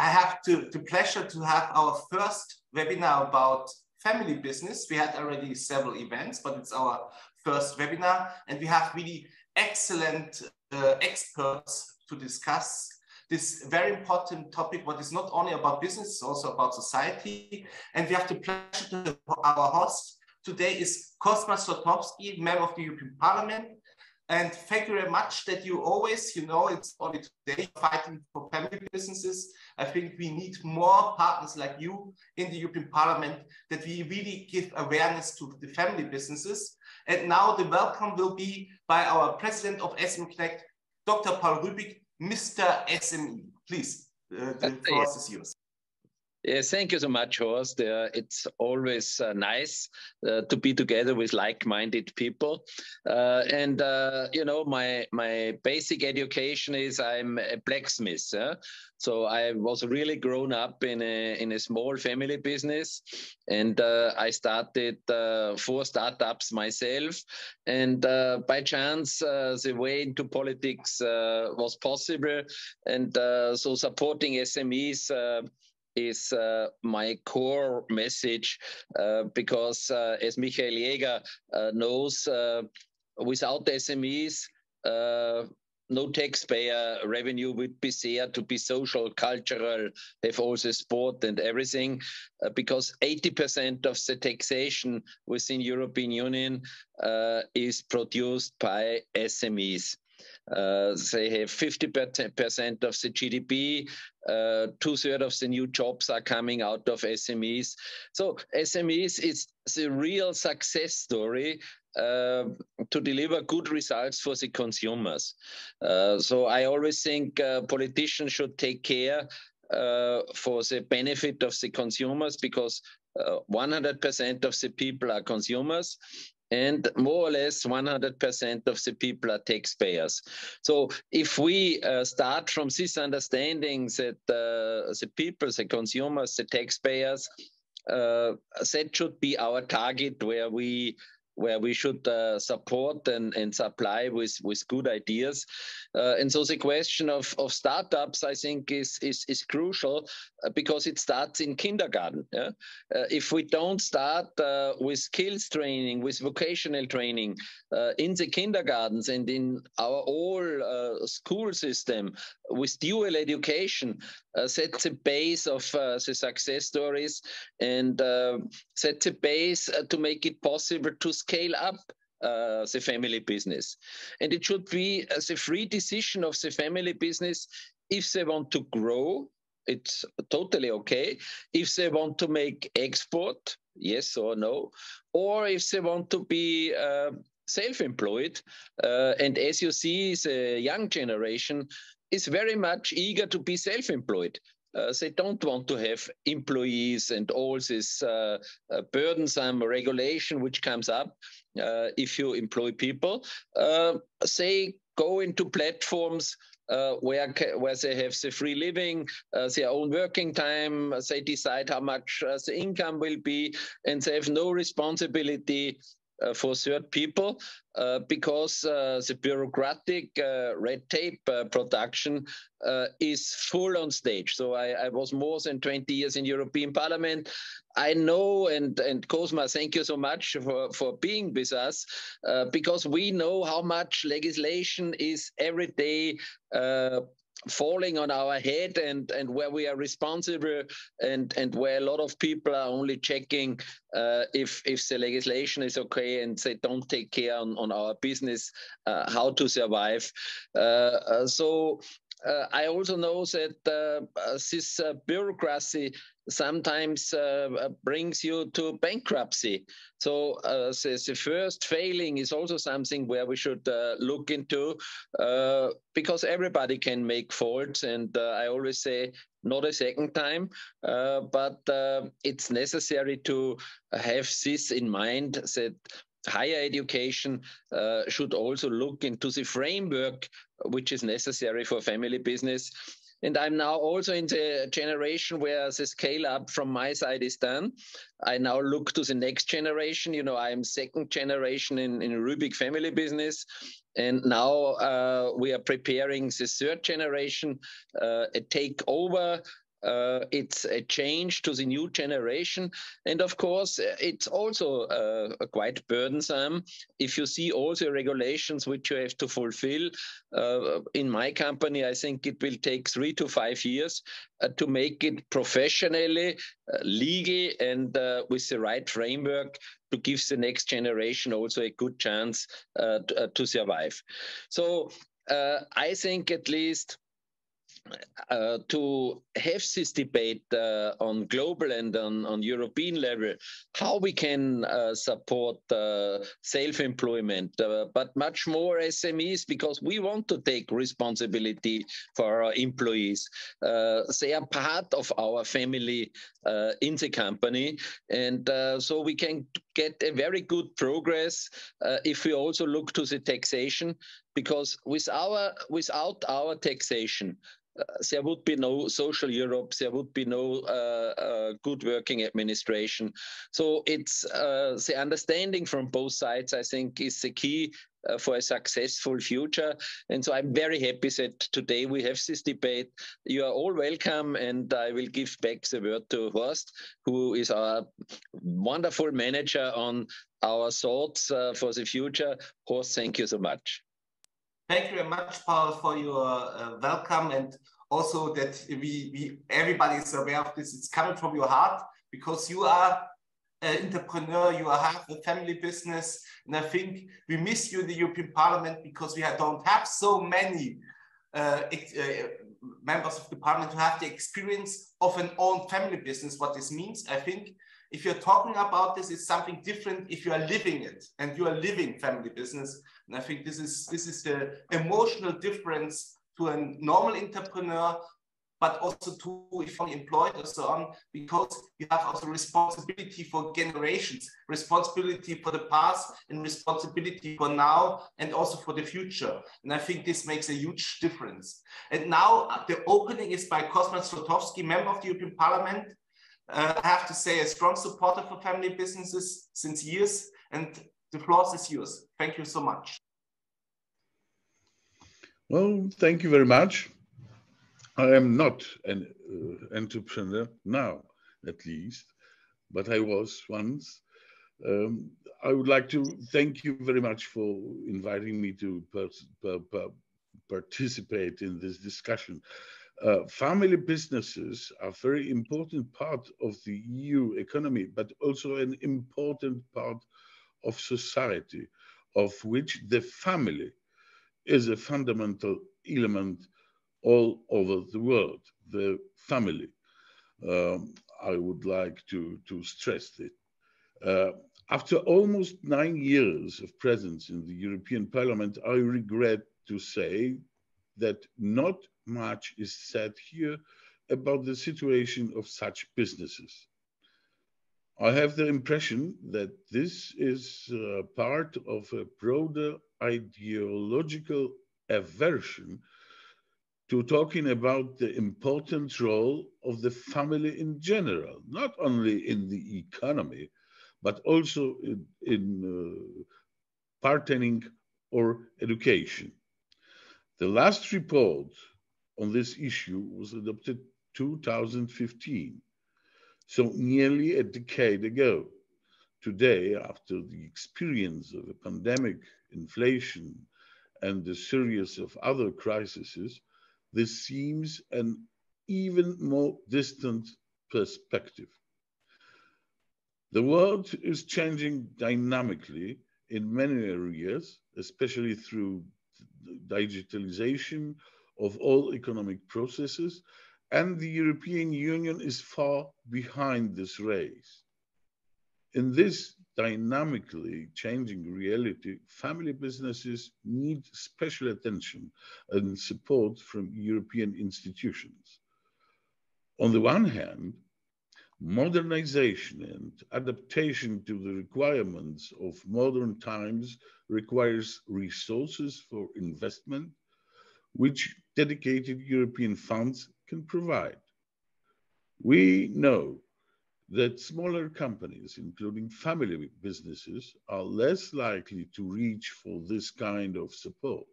I have the pleasure to have our first webinar about family business. We had already several events, but it's our first webinar, and we have really excellent experts to discuss this very important topic, what is not only about business, it's also about society. And we have the pleasure to have our host today is Kosma Zlotowski, member of the European Parliament. And thank you very much that you always, it's only today fighting for family businesses. I think we need more partners like you in the European Parliament, that we really give awareness to the family businesses. And now the welcome will be by our president of SME Connect, Dr. Paul Rübig, Mr. SME. Please, the floor is yours. Yes, thank you so much, Horst. It's always nice to be together with like-minded people. My basic education is I'm a blacksmith. So I was really grown up in a small family business, and I started 4 startups myself. And by chance, the way into politics was possible, and so supporting SMEs is my core message, because as Michael Jäger knows, without SMEs, no taxpayer revenue would be there to be social, cultural, have also sport and everything, because 80% of the taxation within European Union is produced by SMEs. They have 50% of the GDP, 2/3 of the new jobs are coming out of SMEs. So SMEs is the real success story to deliver good results for the consumers. So I always think politicians should take care for the benefit of the consumers, because 100% of the people are consumers, and more or less 100% of the people are taxpayers. So if we start from this understanding that the people, the consumers, the taxpayers, that should be our target, where we should support and supply with good ideas. And so the question of startups, I think, is crucial, because it starts in kindergarten. Yeah? If we don't start with skills training, with vocational training in the kindergartens and in our whole school system, with dual education, set the base of the success stories, and set the base to make it possible to scale up the family business. And it should be the free decision of the family business. If they want to grow, it's totally okay. If they want to make export, yes or no, or if they want to be self-employed. And as you see, the young generation is very much eager to be self-employed. They don't want to have employees and all this burdensome regulation which comes up if you employ people. They go into platforms where they have the free living, their own working time. They decide how much the income will be, and they have no responsibility for third people, because the bureaucratic red tape production is full on stage. So I was more than 20 years in European Parliament. I know, and Cosma, thank you so much for being with us, because we know how much legislation is every day falling on our head, and where we are responsible, and where a lot of people are only checking if the legislation is okay, and they don't take care on our business, how to survive. So I also know that this bureaucracy sometimes brings you to bankruptcy. So the first failing is also something where we should look into, because everybody can make faults. And I always say, not a second time, but it's necessary to have this in mind, that higher education should also look into the framework which is necessary for family business. And I'm now also in the generation where the scale up from my side is done. I now look to the next generation. You know, I'm second generation in Rübig family business. And now we are preparing the third generation, a takeover it's a change to the new generation. And of course, it's also quite burdensome if you see all the regulations which you have to fulfill. In my company, I think it will take 3 to 5 years to make it professionally, legal, and with the right framework to give the next generation also a good chance to survive. So I think at least to have this debate on global and on European level, how we can support self-employment, but much more SMEs, because we want to take responsibility for our employees. They are part of our family in the company, and so we can get a very good progress if we also look to the taxation, because without our taxation, there would be no social Europe, there would be no good working administration. So it's the understanding from both sides, I think, is the key for a successful future. And so I'm very happy that today we have this debate. You are all welcome, and I will give back the word to Horst, who is our wonderful manager on our thoughts for the future. Horst, thank you so much. Thank you very much, Paul, for your welcome, and also that everybody is aware of this. It's coming from your heart, because you are an entrepreneur, you have a family business, and I think we miss you in the European Parliament, because we don't have so many members of the Parliament who have the experience of an own family business, what this means. I think if you're talking about this, it's something different if you are living it, and you are living family business. And I think this is the emotional difference to a normal entrepreneur, but also to if you're employed or so on, because you have also responsibility for generations, responsibility for the past, and responsibility for now, and also for the future. And I think this makes a huge difference. And now the opening is by Kosmas Slotowski, member of the European Parliament. I have to say, a strong supporter for family businesses since years, and the floor is yours. Thank you so much. Well, thank you very much. I am not an entrepreneur now, at least, but I was once. I would like to thank you very much for inviting me to participate in this discussion. Family businesses are a very important part of the EU economy, but also an important part of society, of which the family is a fundamental element all over the world, the family. I would like to stress it. After almost 9 years of presence in the European Parliament, I regret to say that not much is said here about the situation of such businesses. I have the impression that this is part of a broader ideological aversion to talking about the important role of the family in general, not only in the economy, but also in partnering or education. The last report on this issue was adopted 2015, so nearly a decade ago. Today, after the experience of a pandemic, inflation, and a series of other crises, this seems an even more distant perspective. The world is changing dynamically in many areas, especially through digitalization of all economic processes, and the European Union is far behind this race. In this dynamically changing reality, family businesses need special attention and support from European institutions. On the one hand, modernization and adaptation to the requirements of modern times requires resources for investment, which dedicated European funds can provide. We know that smaller companies, including family businesses, are less likely to reach for this kind of support.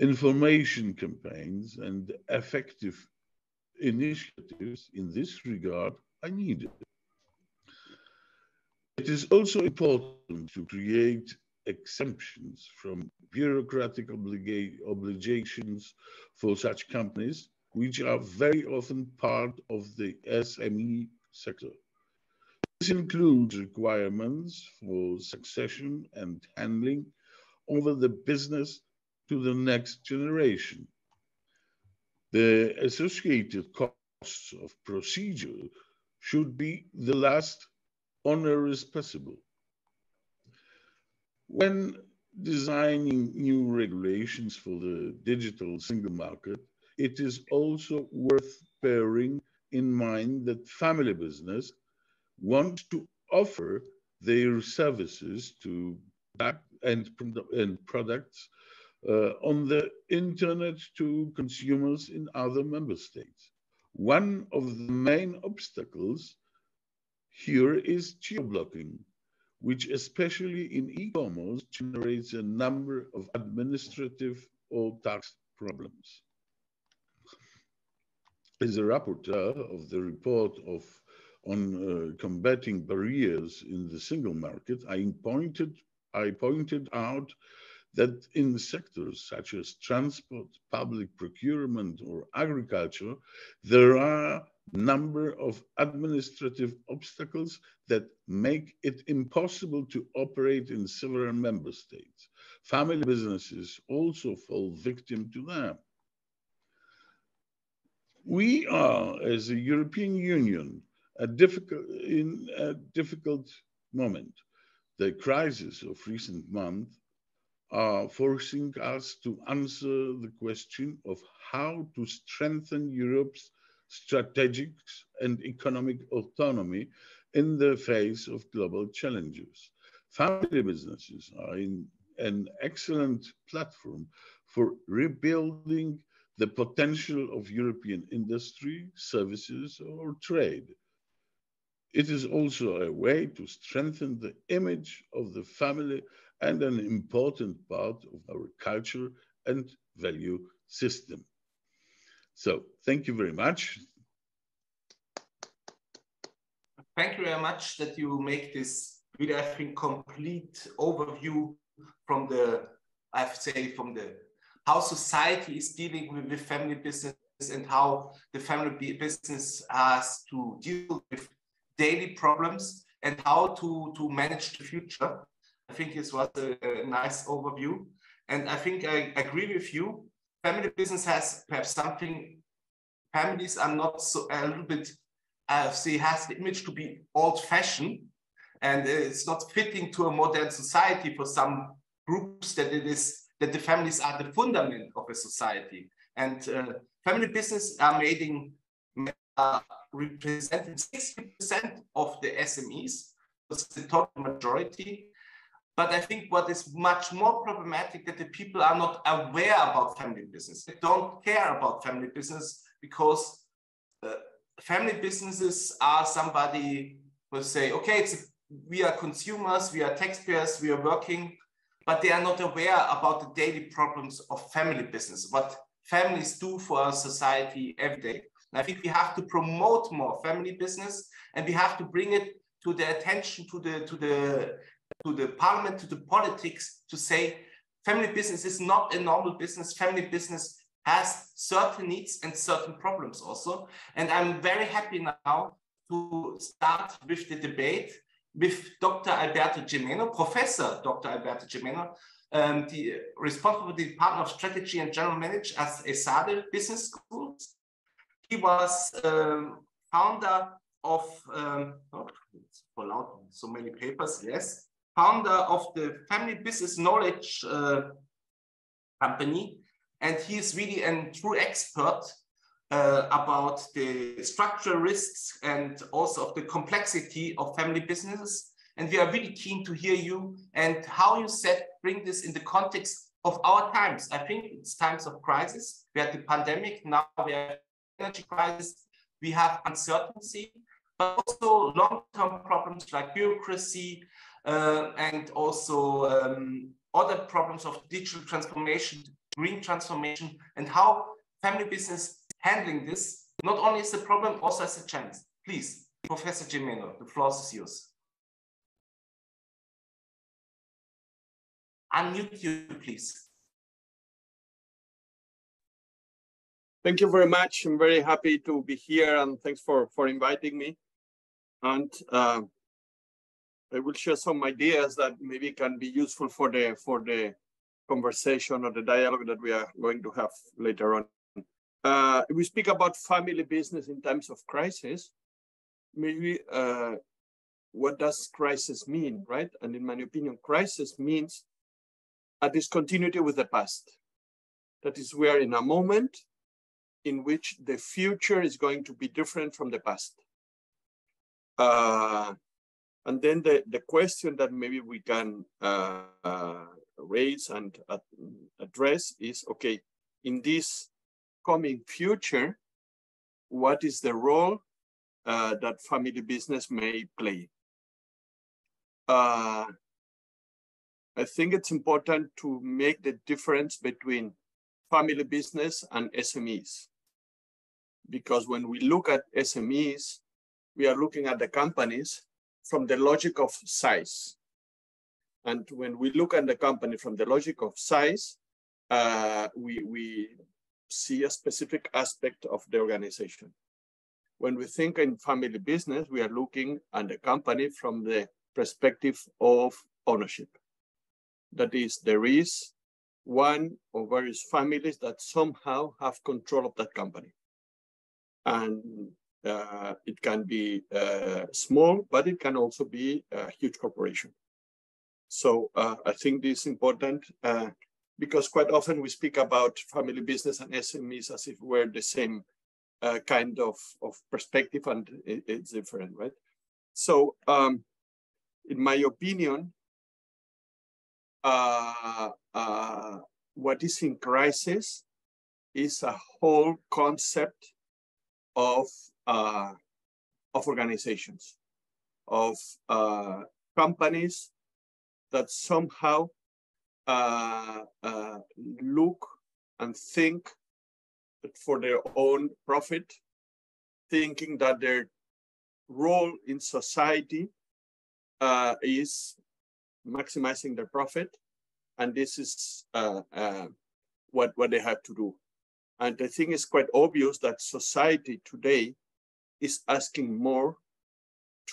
Information campaigns and effective initiatives in this regard are needed. It is also important to create exemptions from bureaucratic obligations for such companies, which are very often part of the SME sector. This includes requirements for succession and handling over the business to the next generation. The associated costs of procedure should be the last onerous possible. When designing new regulations for the digital single market, it is also worth bearing in mind that family business want to offer their services to and products on the internet to consumers in other member states. One of the main obstacles here is geo-blocking, which especially in e-commerce generates a number of administrative or tax problems. As a rapporteur of the report on combating barriers in the single market, I pointed out that in sectors such as transport, public procurement, or agriculture, there are a number of administrative obstacles that make it impossible to operate in several member states. Family businesses also fall victim to them. We are, as a European Union, in a difficult moment. The crisis of recent months are forcing us to answer the question of how to strengthen Europe's strategic and economic autonomy in the face of global challenges. Family businesses are an excellent platform for rebuilding the potential of European industry, services, or trade. It is also a way to strengthen the image of the family and an important part of our culture and value system. So thank you very much. Thank you very much that you make this really, I think, complete overview from the, I have to say, from the how society is dealing with family business and how the family business has to deal with daily problems and how to manage the future. I think this was a nice overview. And I think I agree with you. Family business has perhaps something, families are not so, a little bit, say, has the image to be old-fashioned, and it's not fitting to a modern society for some groups that it is, that the families are the fundament of a society. And family business are representing 60% of the SMEs, that's the total majority. But I think what is much more problematic that the people are not aware about family business. They don't care about family business because family businesses are somebody who say, okay, we are consumers, we are taxpayers, we are working, but they are not aware about the daily problems of family business, what families do for our society every day. And I think we have to promote more family business, and we have to bring it to the attention to the parliament, to the politics, to say family business is not a normal business. Family business has certain needs and certain problems also. And I'm very happy now to start with the debate with Dr. Alberto Gimeno, Professor Dr. Alberto Gimeno, the responsible for the Department of Strategy and General Manager at ESADE Business Schools. He was founder of, it's for loud, so many papers, yes, founder of the Family Business Knowledge Company, and he is really a true expert about the structural risks and also of the complexity of family businesses. And we are really keen to hear you and how you bring this in the context of our times. I think it's times of crisis. We had the pandemic, now we have energy crisis, we have uncertainty, but also long-term problems like bureaucracy and also other problems of digital transformation, green transformation, and how family business handling this Not only as a problem, also as a chance. Please, Professor Gimeno, the floor is yours. Unmute you, please. Thank you very much. I'm very happy to be here, and thanks for inviting me. And I will share some ideas that maybe can be useful for the conversation or the dialogue that we are going to have later on. We speak about family business in times of crisis. Maybe what does crisis mean, right? And in my opinion, crisis means a discontinuity with the past. That is, we are in a moment in which the future is going to be different from the past. And then the question that maybe we can raise and address is, okay, in this coming future, what is the role that family business may play? I think it's important to make the difference between family business and SMEs. Because when we look at SMEs, we are looking at the companies from the logic of size. And when we look at the company from the logic of size, we see a specific aspect of the organization. When we think in family business, we are looking at the company from the perspective of ownership. That is, there is one or various families that somehow have control of that company. And it can be small, but it can also be a huge corporation. So I think this is important because quite often we speak about family business and SMEs as if we're the same kind of perspective, and it's different, right? So in my opinion, what is in crisis is a whole concept of organizations, of companies that somehow look and think for their own profit, thinking that their role in society is maximizing their profit, and this is what they have to do. And I think it's quite obvious that society today is asking more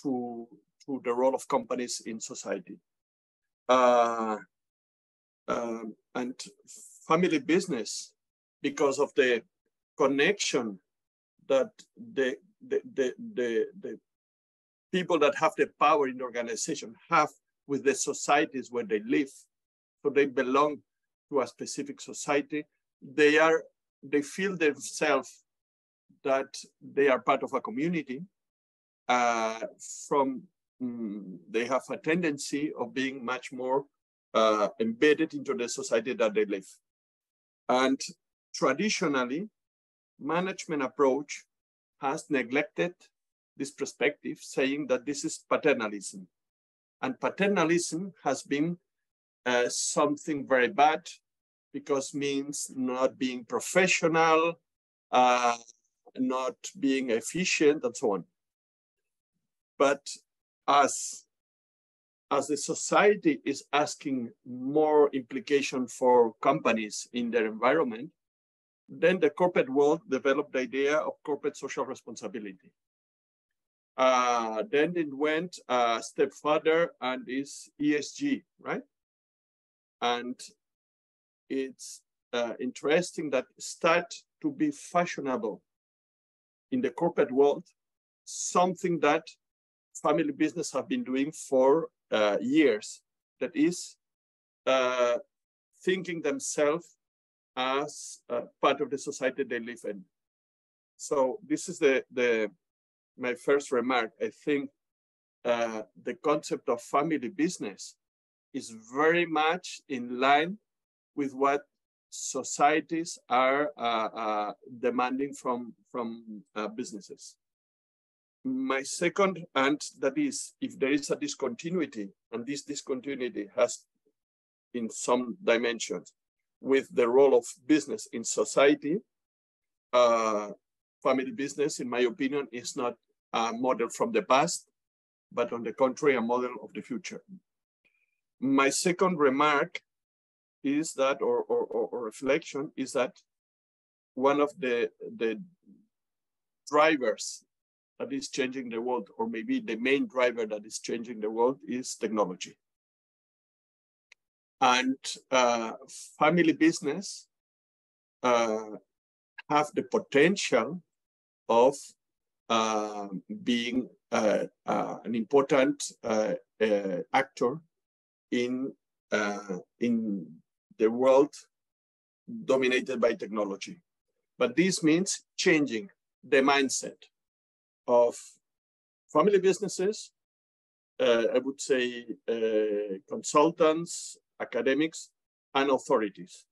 to the role of companies in society. And family business, because of the connection that the people that have the power in the organization have with the societies where they live, so they belong to a specific society, they feel themselves that they are part of a community. They have a tendency of being much more embedded into the society that they live. And traditionally, management approach has neglected this perspective, saying that this is paternalism. And paternalism has been something very bad, because means not being professional, not being efficient, and so on. But as the society is asking more implication for companies in their environment, then the corporate world developed the idea of corporate social responsibility. Then it went a step further and is ESG, right? And it's interesting that start to be fashionable in the corporate world, something that family business have been doing for years, that is thinking themselves as part of the society they live in. So this is my first remark. I think the concept of family business is very much in line with what societies are demanding from businesses. My second, and that is, if there is a discontinuity, and this discontinuity has in some dimensions with the role of business in society, family business, in my opinion, is not a model from the past, but on the contrary, a model of the future. My second remark is that, or reflection, is that one of the drivers that is changing the world, or maybe the main driver that is changing the world, is technology. And family business have the potential of being an important actor in the world dominated by technology. But this means changing the mindset of family businesses, I would say consultants, academics, and authorities.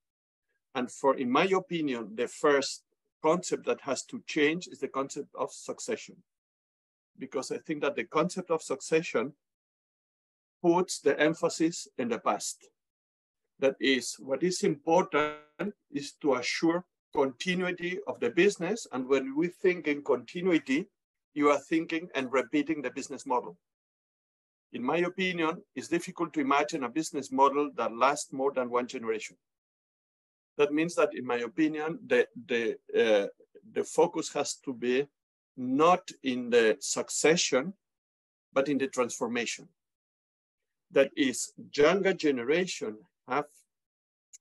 And in my opinion, the first concept that has to change is the concept of succession. Because I think that the concept of succession puts the emphasis in the past. That is, what is important is to assure continuity of the business. And when we think in continuity, you are thinking and repeating the business model. In my opinion, it's difficult to imagine a business model that lasts more than one generation. That means that, in my opinion, the focus has to be not in the succession, but in the transformation. That is, younger generation have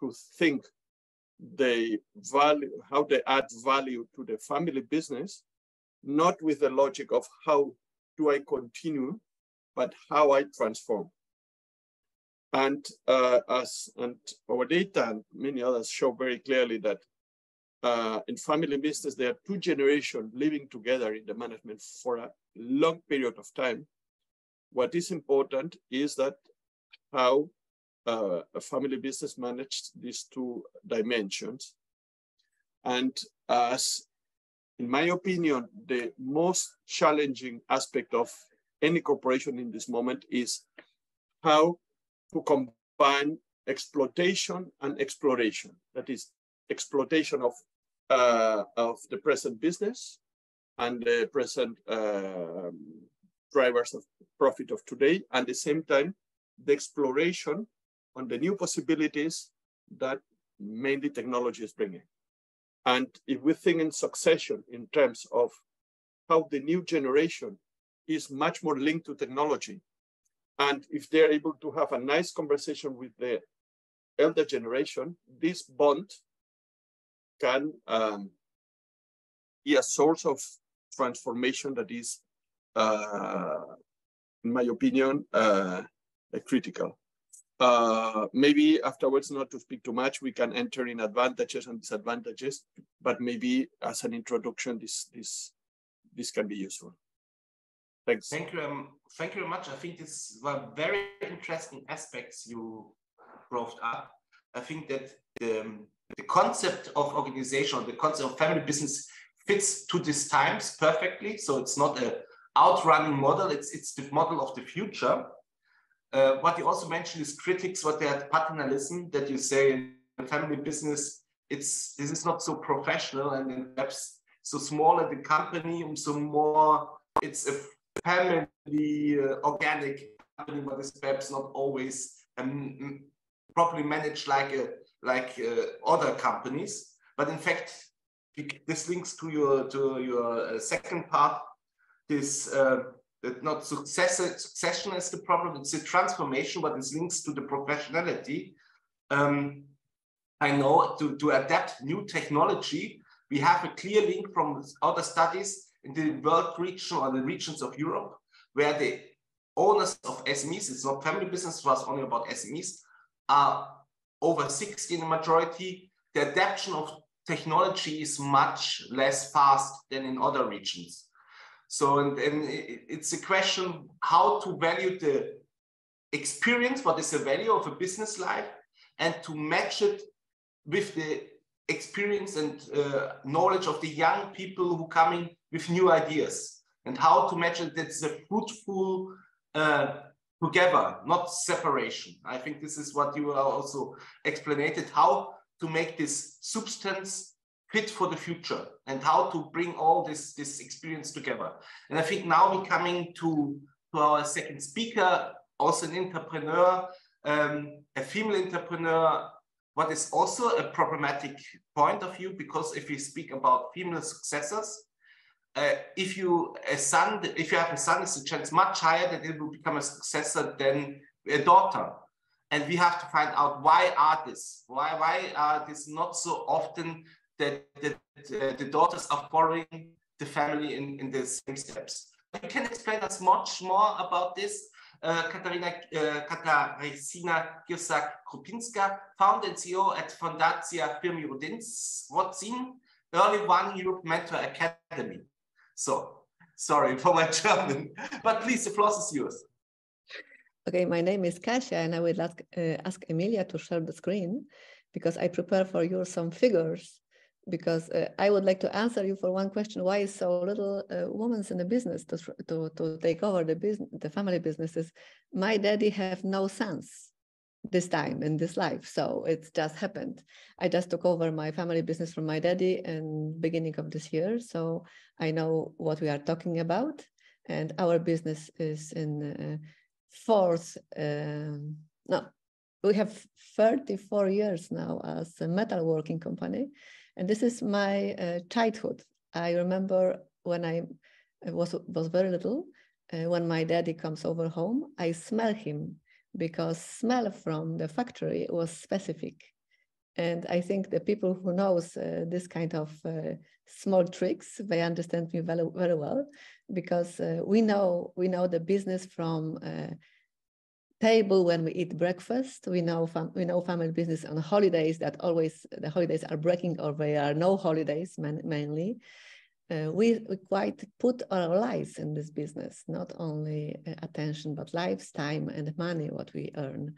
to think the value, how they add value to the family business, not with the logic of how do I continue, but how I transform. And our data and many others show very clearly that in family business, there are two generations living together in the management for a long period of time. What is important is that how a family business managed these two dimensions. And as, in my opinion, the most challenging aspect of any corporation in this moment is how to combine exploitation and exploration. That is, exploitation of the present business and the present drivers of profit of today, and at the same time, the exploration on the new possibilities that mainly technology is bringing. And if we think in succession in terms of how the new generation is much more linked to technology, and if they're able to have a nice conversation with the elder generation, this bond can be a source of transformation that is, in my opinion, critical. Maybe afterwards, not to speak too much, we can enter in advantages and disadvantages, but maybe as an introduction, this can be useful. Thanks. Thank you very much. I think this were very interesting aspects you brought up. I think that the concept of organization, or the concept of family business, fits to these times perfectly. So it's not an outrunning model, it's the model of the future. What you also mentioned is critics, what they had paternalism, that you say in family business, this is not so professional, and then perhaps so smaller the company, so more it's a family organic company, but it's perhaps not always properly managed like other companies. But in fact, this links to your second part. This that not succession is the problem; it's a transformation, but it links to the professionality. I know to adapt new technology, we have a clear link from other studies in the world region or the regions of Europe, where the owners of SMEs, it's not family business for us, only about SMEs, are over 60 in the majority. The adaptation of technology is much less fast than in other regions. So, and it's a question how to value the experience, what is the value of a business life, and to match it with the experience and knowledge of the young people who come in with new ideas, and how to match it that's a fruitful together, not separation. I think this is what you are also explained, how to make this substance fit for the future and how to bring all this experience together. And I think now we're coming to our second speaker, also an entrepreneur, a female entrepreneur, what is also a problematic point of view, because if we speak about female successors, if you have a son, it's a chance much higher that it will become a successor than a daughter. And we have to find out why are this? Why are this not so often that the daughters are following the family in the same steps? You can explain us much more about this. Katarzyna Kiersak-Krupinska, founder and CEO at Fundacja Firmy Rodzin, Early One Europe Mentor Academy. So, sorry for my German, but please, the floor is yours. Okay, my name is Kasia, and I will ask Emilia to share the screen because I prepare for you some figures, because I would like to answer you for one question: why is so little women in the business to take over the family businesses? My daddy have no sons this time in this life, so it's just happened. I just took over my family business from my daddy in beginning of this year, so I know what we are talking about, and our business is in we have 34 years now as a metalworking company, and this is my childhood. I remember when I was very little, when my daddy comes over home, I smell him, because smell from the factory was specific. And I think the people who knows this kind of small tricks, they understand me very, very well, because we know the business from table when we eat breakfast. We know family business on holidays, that always the holidays are breaking or there are no holidays mainly. We quite put our lives in this business, not only attention, but lives, time, and money, what we earn.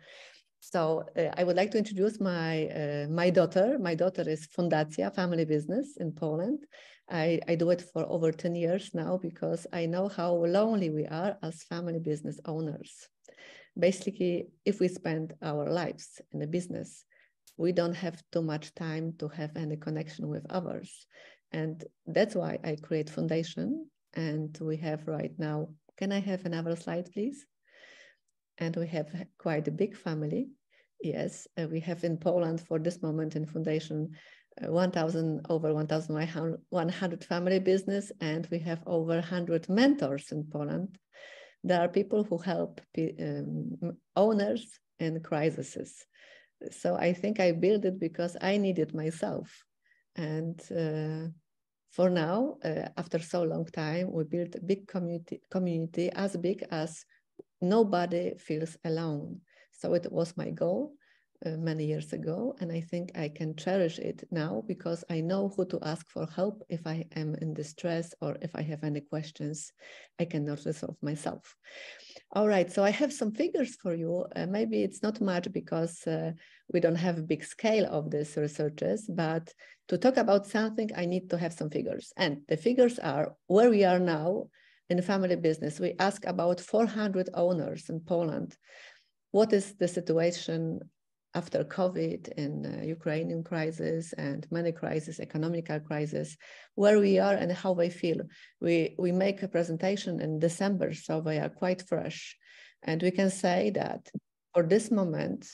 So I would like to introduce my daughter. My daughter is Fundacja, family business in Poland. I do it for over 10 years now, because I know how lonely we are as family business owners. Basically, if we spend our lives in a business, we don't have too much time to have any connection with others. And that's why I create foundation. And we have right now, can I have another slide, please? And we have quite a big family. Yes, we have in Poland for this moment in foundation, over 1,100 family business, and we have over 100 mentors in Poland. There are people who help owners in crises. So I think I built it because I need it myself. And for now, after so long time, we built a big community as big as nobody feels alone. So it was my goal many years ago, and I think I can cherish it now, because I know who to ask for help if I am in distress or if I have any questions I cannot resolve myself. All right, so I have some figures for you. Maybe it's not much because we don't have a big scale of these researches, but to talk about something, I need to have some figures. And the figures are where we are now in family business. We ask about 400 owners in Poland. What is the situation after COVID in Ukrainian crisis and many crises, economical crisis, where we are and how they feel. We make a presentation in December, so they are quite fresh. And we can say that for this moment,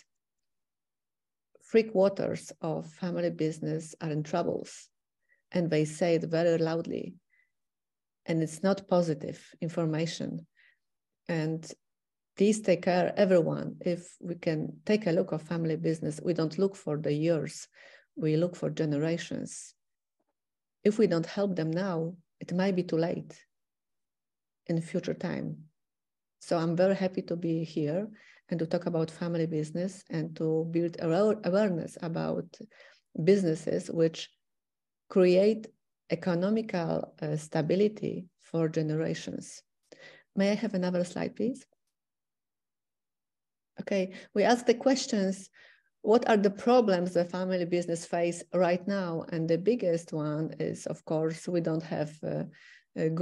3/4 of family business are in troubles, and they say it very loudly. And it's not positive information. And please take care, everyone. If we can take a look at family business, we don't look for the years, we look for generations. If we don't help them now, it might be too late in future time. So I'm very happy to be here and to talk about family business and to build awareness about businesses which create economical stability for generations. May I have another slide, please? Okay, we asked the questions, what are the problems the family business face right now? And the biggest one is, of course, we don't have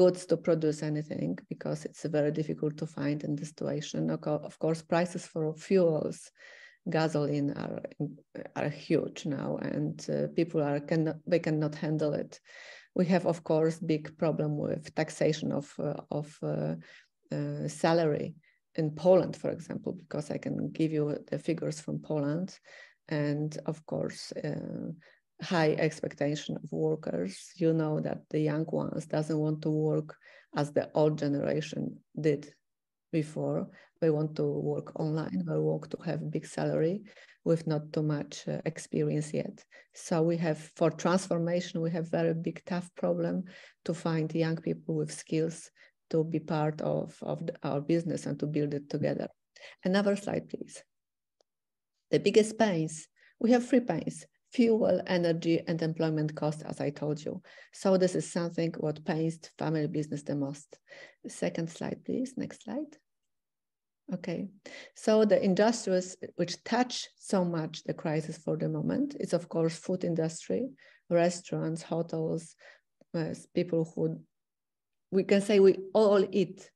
goods to produce anything because it's very difficult to find in this situation. Of course, prices for fuels gasoline are huge now, and people cannot handle it. We have, of course, big problem with taxation of salary in Poland, for example, because I can give you the figures from Poland, and of course, high expectation of workers. You know that the young ones doesn't want to work as the old generation did before. They want to work online, they want to have big salary with not too much experience yet. So we have, for transformation, we have very big, tough problem to find young people with skills to be part of our business and to build it together. Another slide, please. The biggest pains, we have 3 pains: fuel, energy, and employment cost, as I told you. So this is something what pains family business the most. Second slide, please. Next slide. Okay, so the industries which touch so much the crisis for the moment is, of course, food industry, restaurants, hotels, people who, we can say we all eat,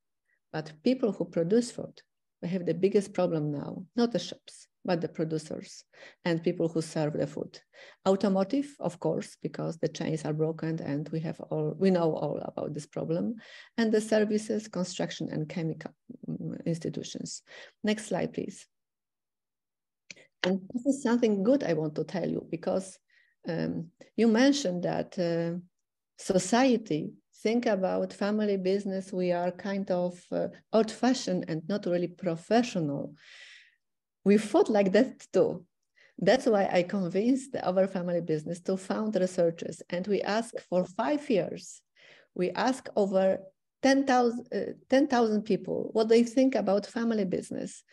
but people who produce food, they have the biggest problem now, not the shops, but the producers and people who serve the food. Automotive, of course, because the chains are broken and we know all about this problem. And the services, construction and chemical institutions. Next slide, please. And this is something good I want to tell you, because you mentioned that society think about family business, we are kind of old-fashioned and not really professional. We thought like that too. That's why I convinced our family business to found researchers, and we asked for 5 years. We asked over 10,000 people what they think about family business.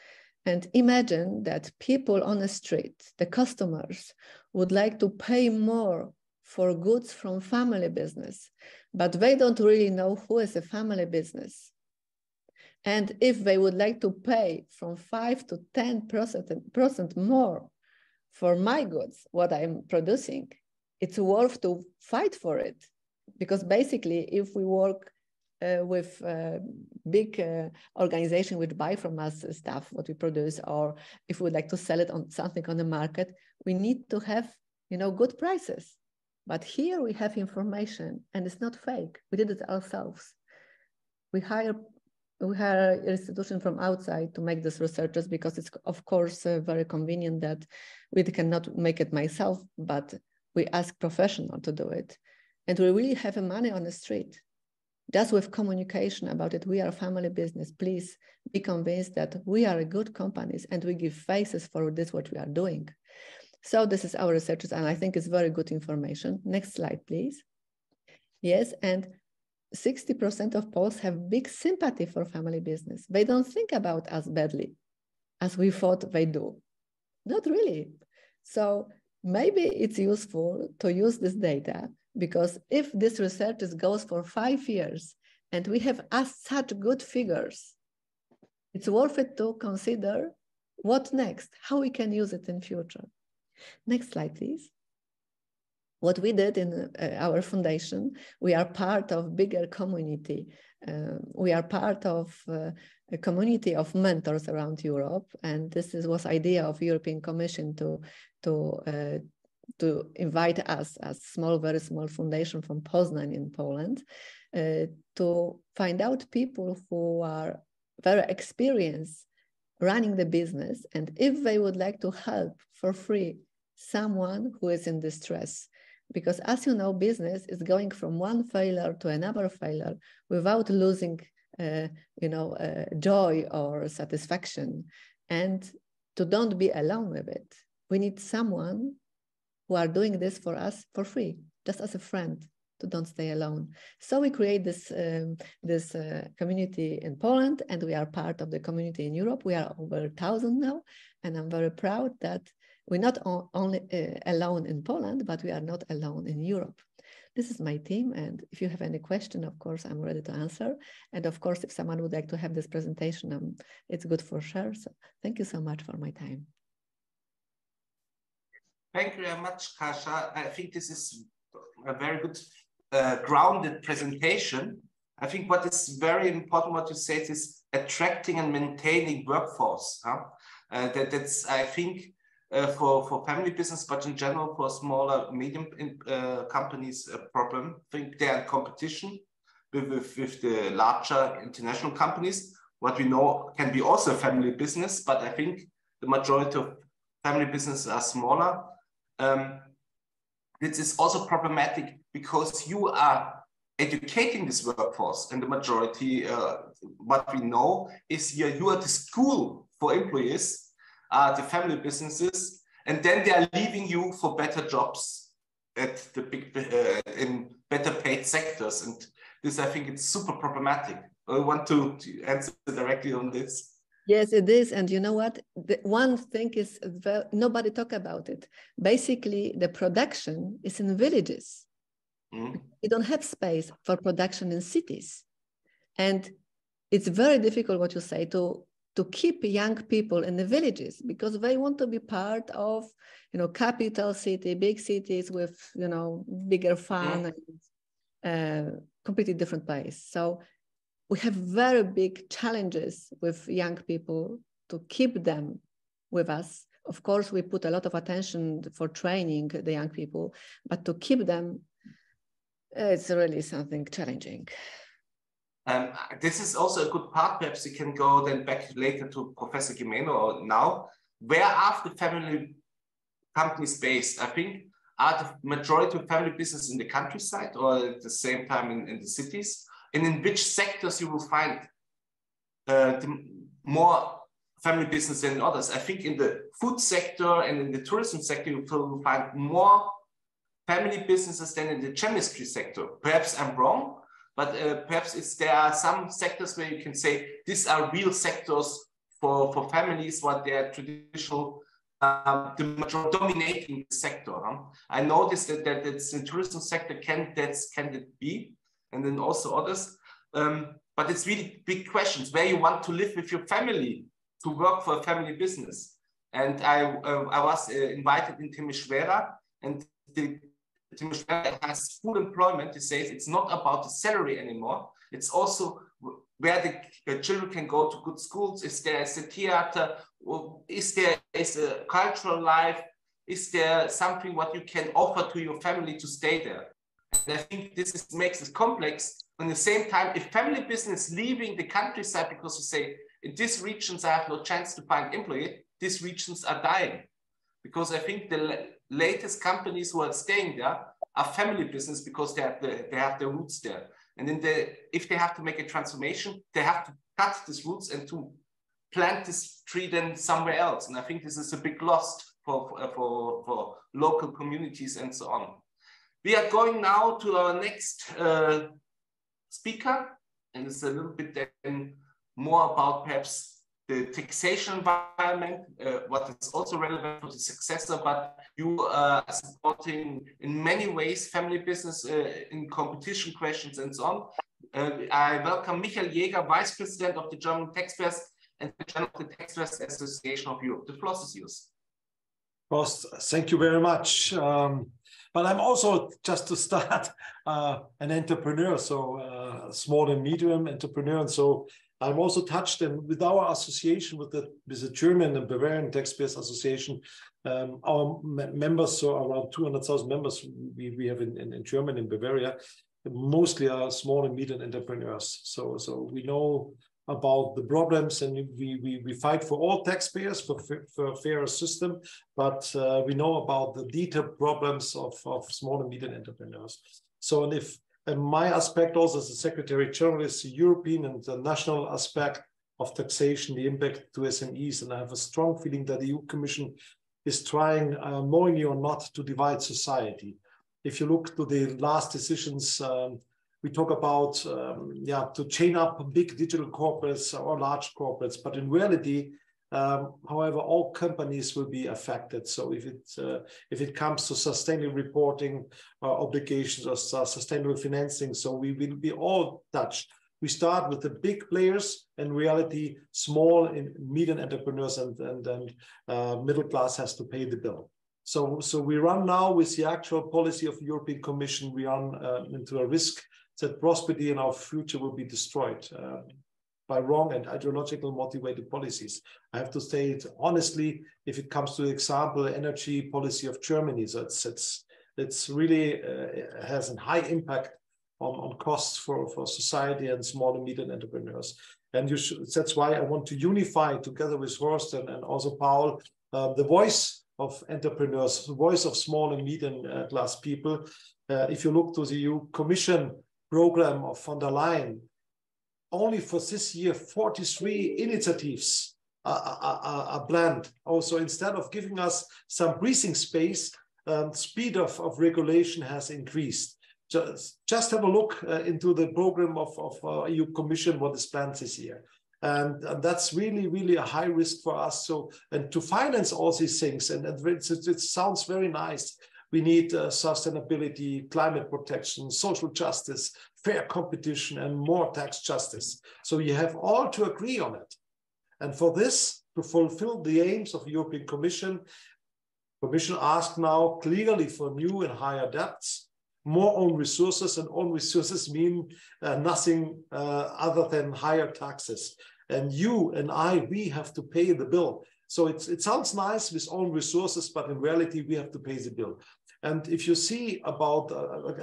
And imagine that people on the street, the customers, would like to pay more for goods from family business, but they don't really know who is a family business. And if they would like to pay from 5 to 10% more for my goods, what I'm producing, it's worth to fight for it. Because basically, if we work with big organization which buy from us stuff, what we produce, or if we would like to sell it on something on the market, we need to have, good prices. But here we have information, and it's not fake. We did it ourselves. We hire institution from outside to make these researchers, because it's, of course, very convenient that we cannot make it myself, but we ask professional to do it. And we really have money on the street. Just with communication about it, we are a family business. Please be convinced that we are a good companies and we give faces for this, what we are doing. So this is our researchers, and I think it's very good information. Next slide, please. Yes, and 60% of Poles have big sympathy for family business. They don't think about us badly as we thought they do. Not really. So maybe it's useful to use this data, because if this research goes for 5 years and we have such good figures, it's worth it to consider what next, how we can use it in future. Next slide, please. What we did in our foundation, we are part of bigger community. We are part of a community of mentors around Europe, and this was idea of European Commission to invite us as very small foundation from Poznań in Poland to find out people who are very experienced running the business, and if they would like to help for free someone who is in distress. Because as you know, business is going from one failure to another failure without losing, joy or satisfaction. And to don't be alone with it, we need someone who are doing this for us for free, just as a friend, to don't stay alone. So we create this community in Poland, and we are part of the community in Europe. We are over 1,000 now, and I'm very proud that we're not only alone in Poland, but we are not alone in Europe. This is my team, and if you have any question, of course, I'm ready to answer. And of course, if someone would like to have this presentation, it's good for share. So thank you so much for my time. Thank you very much, Kasia. I think this is a very good grounded presentation. I think what is very important, what you said, is attracting and maintaining workforce. That's, I think, for family business, but in general for smaller, medium companies, a problem. I think they are in competition with the larger international companies. What we know can be also a family business, but I think the majority of family businesses are smaller. This is also problematic because you are educating this workforce, and the majority, what we know is you are the school for employees, the family businesses, and then they are leaving you for better jobs at the big, in better paid sectors. And this, I think, it's super problematic. I want to answer directly on this. Yes, it is. And you know what? The one thing is, nobody talk about it. Basically, the production is in villages. You don't have space for production in cities. And it's very difficult, what you say, to keep young people in the villages, because they want to be part of, capital city, big cities with, bigger fun and completely different place. So we have very big challenges with young people to keep them with us. Of course, we put a lot of attention for training the young people, but to keep them, it's really something challenging. This is also a good part. Perhaps you can go then back later to Professor Gimeno or now. Where are the family companies based? I think are the majority of family business in the countryside or at the same time in the cities? And in which sectors you will find more family business than others? I think in the food sector and in the tourism sector, you will find more family businesses than in the chemistry sector. Perhaps I'm wrong, but perhaps there are some sectors where you can say these are real sectors for families, what they are traditional, the dominating sector. I noticed that it's in the tourism sector, can it be? And then also others. But it's really big questions where you want to live with your family, to work for a family business. And I was invited in Timișoara, and Timișoara has full employment. It says it's not about the salary anymore. It's also where the children can go to good schools. Is there a theater? Is there a cultural life? Is there something what you can offer to your family to stay there? And I think this makes it complex. At the same time, if family business leaving the countryside because you say, in these regions, I have no chance to find employee, these regions are dying. Because I think the latest companies who are staying there are family business because they have their roots there. And then if they have to make a transformation, they have to cut these roots and to plant this tree then somewhere else. And I think this is a big loss for local communities and so on. We are going now to our next speaker, and it's a little bit then more about perhaps the taxation environment, what is also relevant for the successor, but you are supporting in many ways family business in competition questions and so on. I welcome Michael Jäger, Vice President of the German Taxpayers and the Chairman of the Taxpayers Association of Europe. The floor is yours. Horst, thank you very much. But I'm also, just to start, an entrepreneur, so small and medium entrepreneur. And so I'm also touched, and with our association with the German and Bavarian Taxpayers Association, our members, so around 200,000 members we have in Germany and Bavaria, mostly are small and medium entrepreneurs. So we know about the problems, and we fight for all taxpayers for a fairer system, but we know about the detailed problems of small and medium entrepreneurs. So, and my aspect also as a Secretary General is the European and the national aspect of taxation, the impact to SMEs, and I have a strong feeling that the EU Commission is trying, knowingly or not, to divide society. If you look to the last decisions, we talk about, to chain up big digital corporates or large corporates, but in reality, however, all companies will be affected. So if it comes to sustainable reporting obligations or sustainable financing, so we will be all touched. We start with the big players, in reality, small and medium entrepreneurs and middle class has to pay the bill. So we run now with the actual policy of the European Commission, we run into a risk that prosperity in our future will be destroyed by wrong and ideological motivated policies. I have to say it honestly, if it comes to the example, energy policy of Germany. So it's really has a high impact on costs for society and small and medium entrepreneurs. And that's why I want to unify together with Horst and also Paul, the voice of entrepreneurs, the voice of small and medium class people. If you look to the EU Commission program of von der Leyen, only for this year, 43 initiatives are planned. Also, instead of giving us some breathing space, speed of regulation has increased. Just have a look into the program of EU Commission, what is planned this year. And that's really, really a high risk for us. So, and to finance all these things, and it sounds very nice. We need sustainability, climate protection, social justice, fair competition, and more tax justice. So you have all to agree on it. And for this, to fulfill the aims of the European Commission, Commission asked now clearly for new and higher debts, more own resources, and own resources mean nothing other than higher taxes. And you and I, we have to pay the bill. So it sounds nice with own resources, but in reality, we have to pay the bill. And if you see about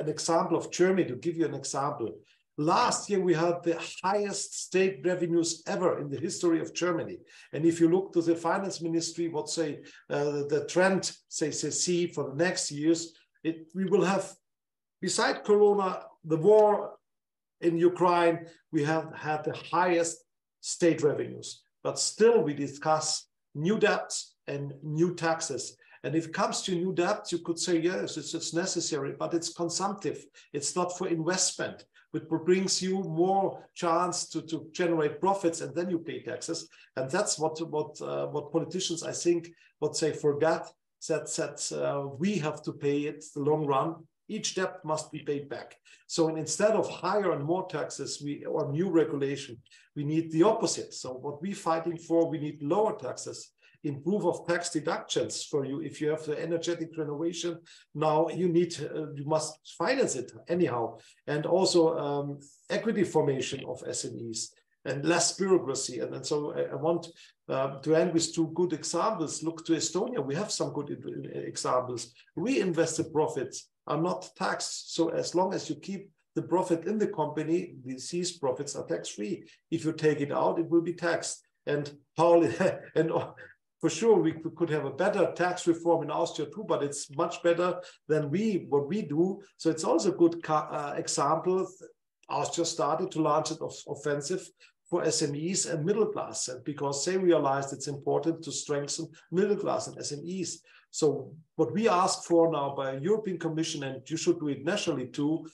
an example of Germany, to give you an example, last year we had the highest state revenues ever in the history of Germany. And if you look to the finance ministry, what say the trend, say see for the next years, we will have, beside Corona, the war in Ukraine, we have had the highest state revenues. But still we discuss new debts and new taxes. And if it comes to new debt, you could say, yes, it's necessary, but it's consumptive. It's not for investment, which brings you more chance to generate profits, and then you pay taxes. And that's what politicians, I think, would say forget, that we have to pay it the long run. Each debt must be paid back. So instead of higher and more taxes or new regulation, we need the opposite. So what we're fighting for, we need lower taxes, improve of tax deductions for you. If you have the energetic renovation, now you must finance it anyhow. And also equity formation of SMEs and less bureaucracy. And so I want to end with two good examples. Look to Estonia. We have some good examples. Reinvested profits are not taxed. So as long as you keep the profit in the company, these profits are tax-free. If you take it out, it will be taxed. And Paul, and for sure, we could have a better tax reform in Austria too, but it's much better than what we do. So it's also a good example. Austria started to launch an offensive for SMEs and middle class, and because they realized it's important to strengthen middle class and SMEs. So what we ask for now by European Commission, and you should do it nationally too,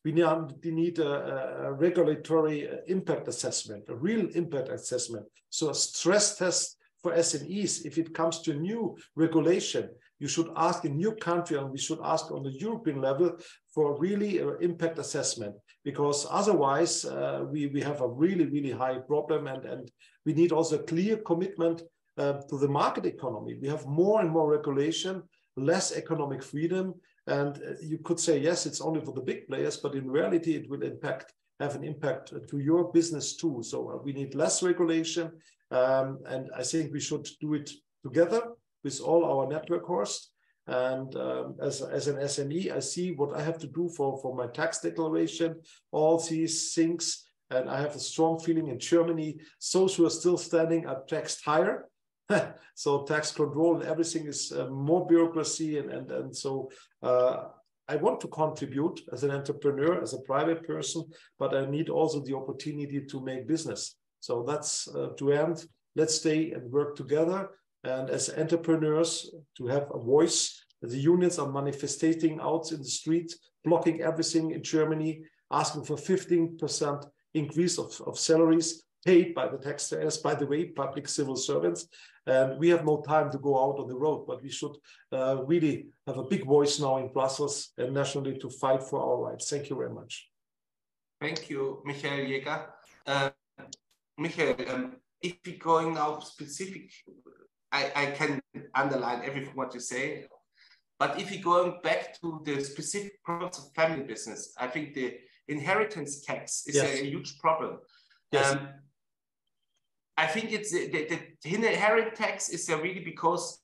we need a regulatory impact assessment, a real impact assessment. So a stress test for SMEs. If it comes to new regulation, you should ask in your country, and we should ask on the European level for really impact assessment, because otherwise we have a really, really high problem, and we need also a clear commitment to the market economy. We have more and more regulation, less economic freedom, and you could say, yes, it's only for the big players, but in reality, it will have an impact to your business too. So we need less regulation, and I think we should do it together with all our network hosts. And as an SME, I see what I have to do for my tax declaration, all these things. And I have a strong feeling in Germany, those who are still standing are taxed higher. So tax control and everything is more bureaucracy. And so I want to contribute as an entrepreneur, as a private person, but I need also the opportunity to make business. So that's to end. Let's stay and work together. And as entrepreneurs, to have a voice. The unions are manifesting out in the street, blocking everything in Germany, asking for 15% increase of salaries paid by the taxpayers, by the way, public civil servants. And we have no time to go out on the road, but we should really have a big voice now in Brussels and nationally to fight for our rights. Thank you very much. Thank you, Michael Jäger. Michael, if we're going now specific, I can underline everything what you say, but if you're going back to the specific problems of family business, I think the inheritance tax is a huge problem. Yes. I think it's the inheritance tax is really because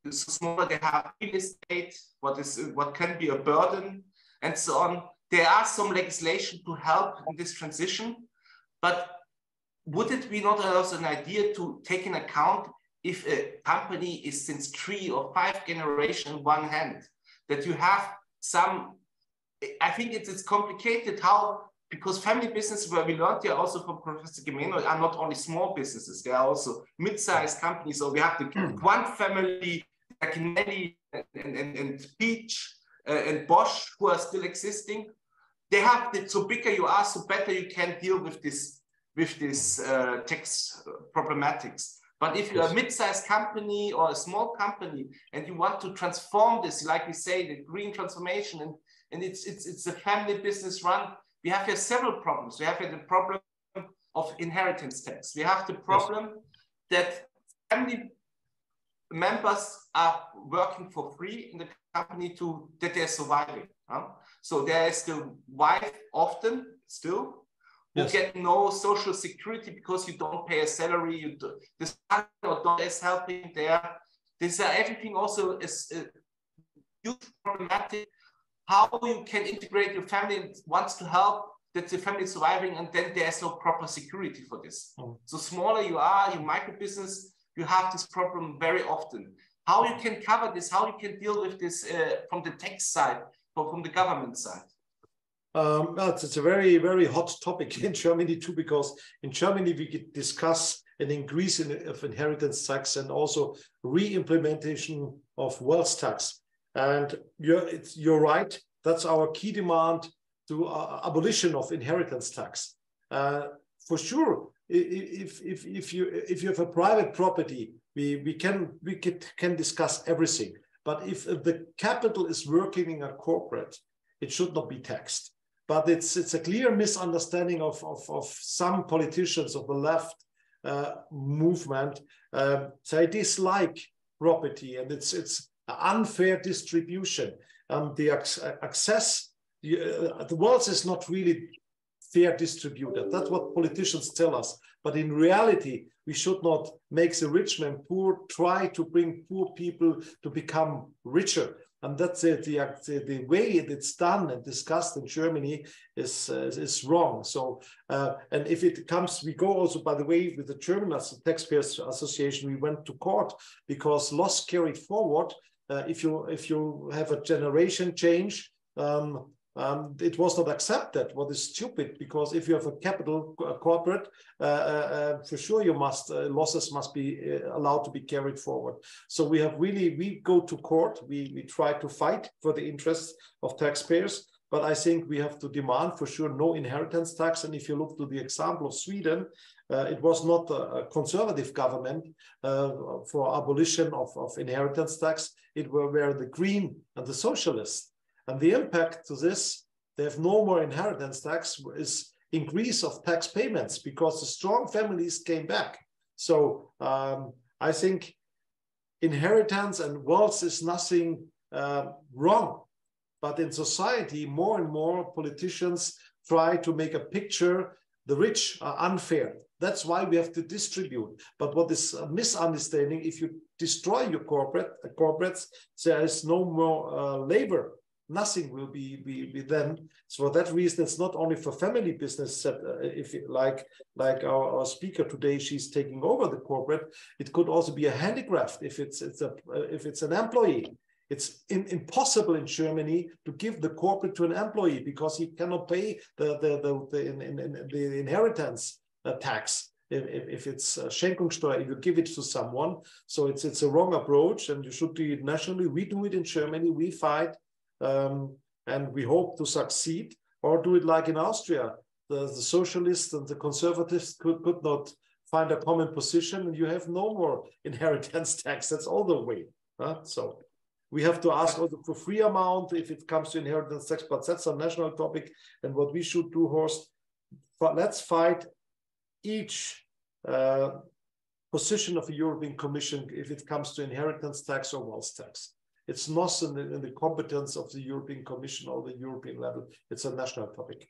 the smaller they have real estate, what can be a burden, and so on. There are some legislation to help in this transition, but would it be not also an idea to take in account if a company is since 3 or 5 generations in one hand, that you have some, I think it's complicated how, because family businesses, where we learned here also from Professor Gemeno, are not only small businesses, they are also mid-sized companies. So we have the one family, like Nelly and Peach and Bosch, who are still existing. They have the, so bigger you are, so better you can deal with this tax problematics. But if you're a mid-sized company or a small company and you want to transform this, like we say, the green transformation, and it's a family business run, we have here several problems. We have here the problem of inheritance tax. We have the problem that family members are working for free in the company that they're surviving. So there is the wife often still who get no social security because you don't pay a salary. The son or daughter is helping there. This everything also is huge problematic. How you can integrate your family wants to help that the family is surviving, and then there's no proper security for this. So smaller you are, your micro business, you have this problem very often. How you can cover this, how you can deal with this from the tax side, or from the government side? It's a very, very hot topic in Germany too, because in Germany we could discuss an increase of inheritance tax and also re-implementation of wealth tax. And you're right, that's our key demand to abolition of inheritance tax. For sure, if you have a private property, we can discuss everything. But if the capital is working in a corporate, it should not be taxed. But it's a clear misunderstanding of some politicians of the left movement. They dislike property, and it's unfair distribution. The access, the wealth is not really fair distributed. That's what politicians tell us. But in reality, we should not make the rich man poor, try to bring poor people to become richer. And that's it. The way it's done and discussed in Germany is wrong. So, and if it comes, we go also, by the way, with the German Taxpayers Association, we went to court because loss carried forward. If you have a generation change, it was not accepted. What is stupid, because if you have a capital corporate, for sure you must losses must be allowed to be carried forward. So we go to court. We try to fight for the interests of taxpayers. But I think we have to demand for sure no inheritance tax. And if you look to the example of Sweden, it was not a conservative government for abolition of inheritance tax. It were the Green and the Socialists. And the impact to this, they have no more inheritance tax, is increase of tax payments because the strong families came back. So I think inheritance and wealth is nothing wrong. But in society, more and more politicians try to make a picture the rich are unfair. That's why we have to distribute. But what is a misunderstanding, if you destroy your corporates, there is no more labor. Nothing will be then. So for that reason, it's not only for family business that if it, like our speaker today, she's taking over the corporate. It could also be a handicraft if it's an employee. It's impossible in Germany to give the corporate to an employee because he cannot pay the inheritance tax. If it's Schenkungssteuer, if you give it to someone, so it's a wrong approach, and you should do it nationally. We do it in Germany. We fight. And we hope to succeed, or do it like in Austria. The socialists and the conservatives could not find a common position, and you have no more inheritance tax. That's all the way. So we have to ask also for free amount if it comes to inheritance tax, but that's a national topic. And what we should do, Horst, let's fight each position of the European Commission if it comes to inheritance tax or wealth tax. It's not in the competence of the European Commission or the European level. It's a national topic.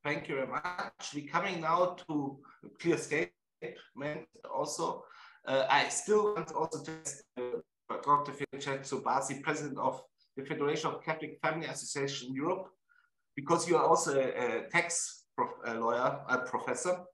Thank you very much. We're coming now to a clear statement also. I still want also to Dr. Vincenzo Basi, President of the Federation of Catholic Family Association in Europe, because you are also a tax lawyer, a professor.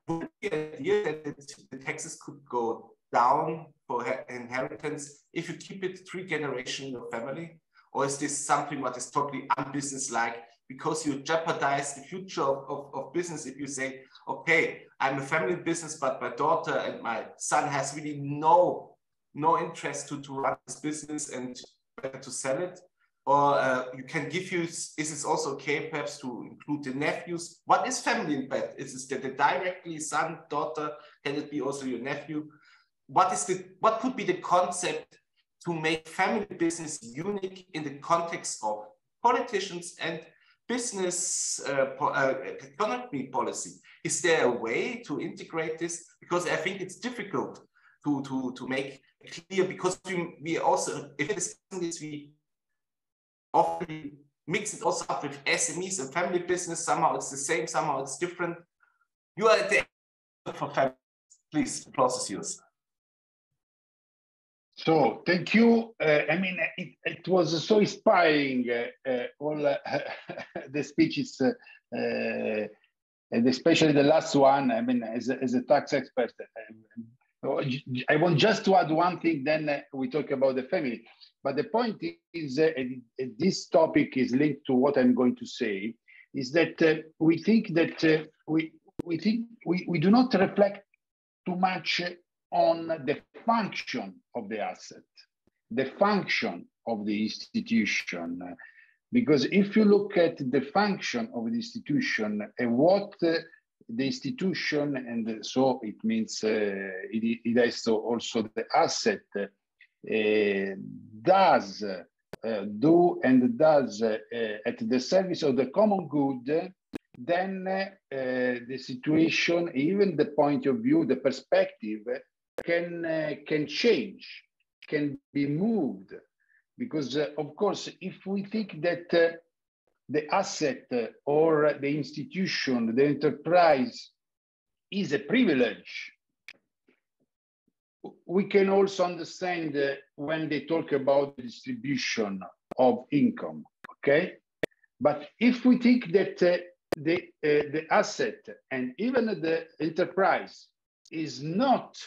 Would the idea that the taxes could go down for inheritance if you keep it 3 generations in your family? Or is this something what is totally unbusiness-like, because you jeopardize the future of business if you say, okay, I'm a family business, but my daughter and my son has really no interest to run this business and to sell it? Or you can give you, is it also okay perhaps to include the nephews? What is family in bed? Is it the directly son, daughter? Can it be also your nephew? What could be the concept to make family business unique in the context of politicians and business economy policy? Is there a way to integrate this? Because I think it's difficult to make clear, because we also, if it is this, we often mix it also up with SMEs and family business. Somehow it's the same, somehow it's different. You are at the end for family. Please, the applause is yours. So thank you. I mean, it was so inspiring, all the speeches, and especially the last one. I mean, as a tax expert, I want just to add one thing, then we talk about the family. But the point is, this topic is linked to what I'm going to say, is that we think that we do not reflect too much on the function of the asset, the function of the institution. Because if you look at the function of the institution and what the institution, and so it means it has also the asset, does do and does at the service of the common good, then the situation, even the point of view, the perspective can change, can be moved. Because of course, if we think that the asset or the institution, the enterprise is a privilege, we can also understand when they talk about the distribution of income, okay? But if we think that the asset and even the enterprise is not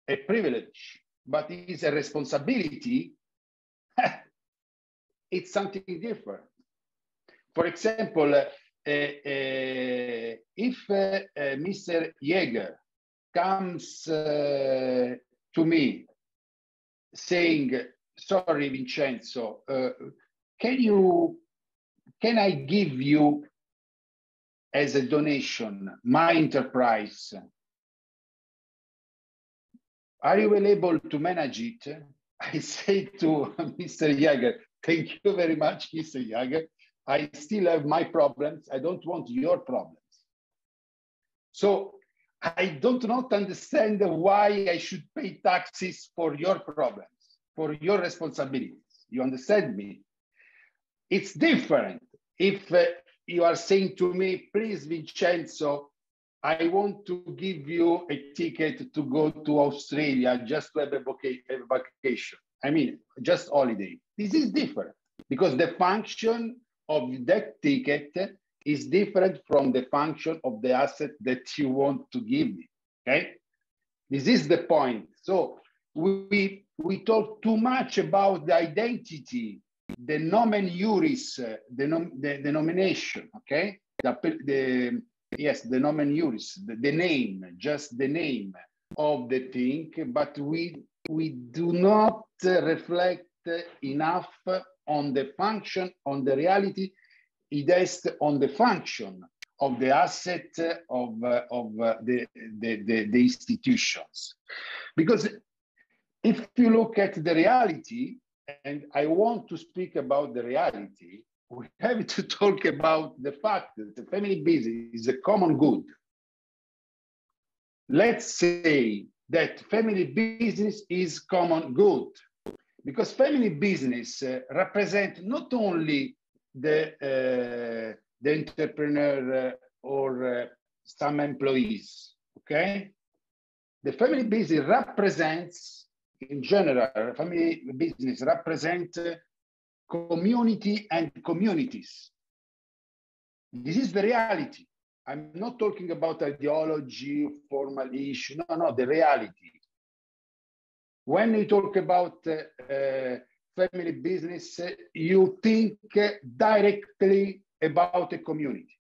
a privilege, but is a responsibility, it's something different. For example, if Mr. Jäger comes to me saying, sorry, Vincenzo, can I give you as a donation my enterprise? Are you able to manage it? I say to Mr. Jäger, thank you very much, Mr. Jäger. I still have my problems. I don't want your problems. So I don't not understand why I should pay taxes for your problems, for your responsibilities. You understand me? It's different if you are saying to me, please, Vincenzo, I want to give you a ticket to go to Australia just to have a vacation. I mean, just holiday. This is different because the function of that ticket is different from the function of the asset that you want to give me, okay? This is the point. So we talk too much about the identity, the nomen juris, the denomination, okay? Yes, the nomen juris, the name, just the name of the thing, but we do not reflect enough on the function, on the reality. It is on the function of the asset of the institutions. Because if you look at the reality, and I want to speak about the reality, we have to talk about the fact that the family business is a common good. Let's say that family business is common good, because family business represent not only the the entrepreneur or some employees, okay? The family business represents, in general, family business represents community and communities. This is the reality. I'm not talking about ideology, formal issue. No, no, the reality. When you talk about family business, you think directly about a community.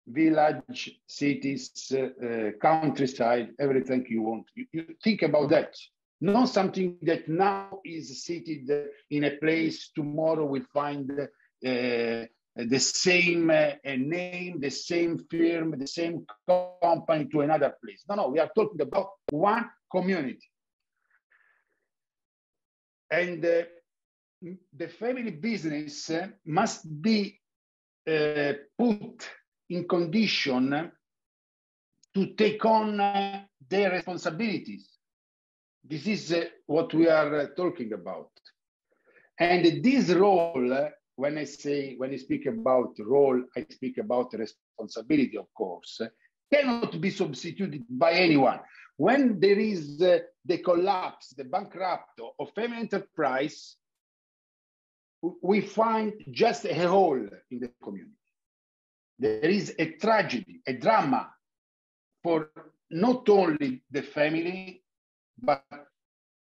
Village, cities, countryside, everything you want. You think about that. Not something that now is seated in a place, tomorrow we'll find the same name, the same firm, the same company to another place. No, no, we are talking about one community. And the family business must be put in condition to take on their responsibilities. This is what we are talking about. And this role, when I speak about role, I speak about responsibility, of course, cannot be substituted by anyone. When there is the collapse, the bankrupt of family enterprise, we find just a hole in the community. There is a tragedy, a drama for not only the family, but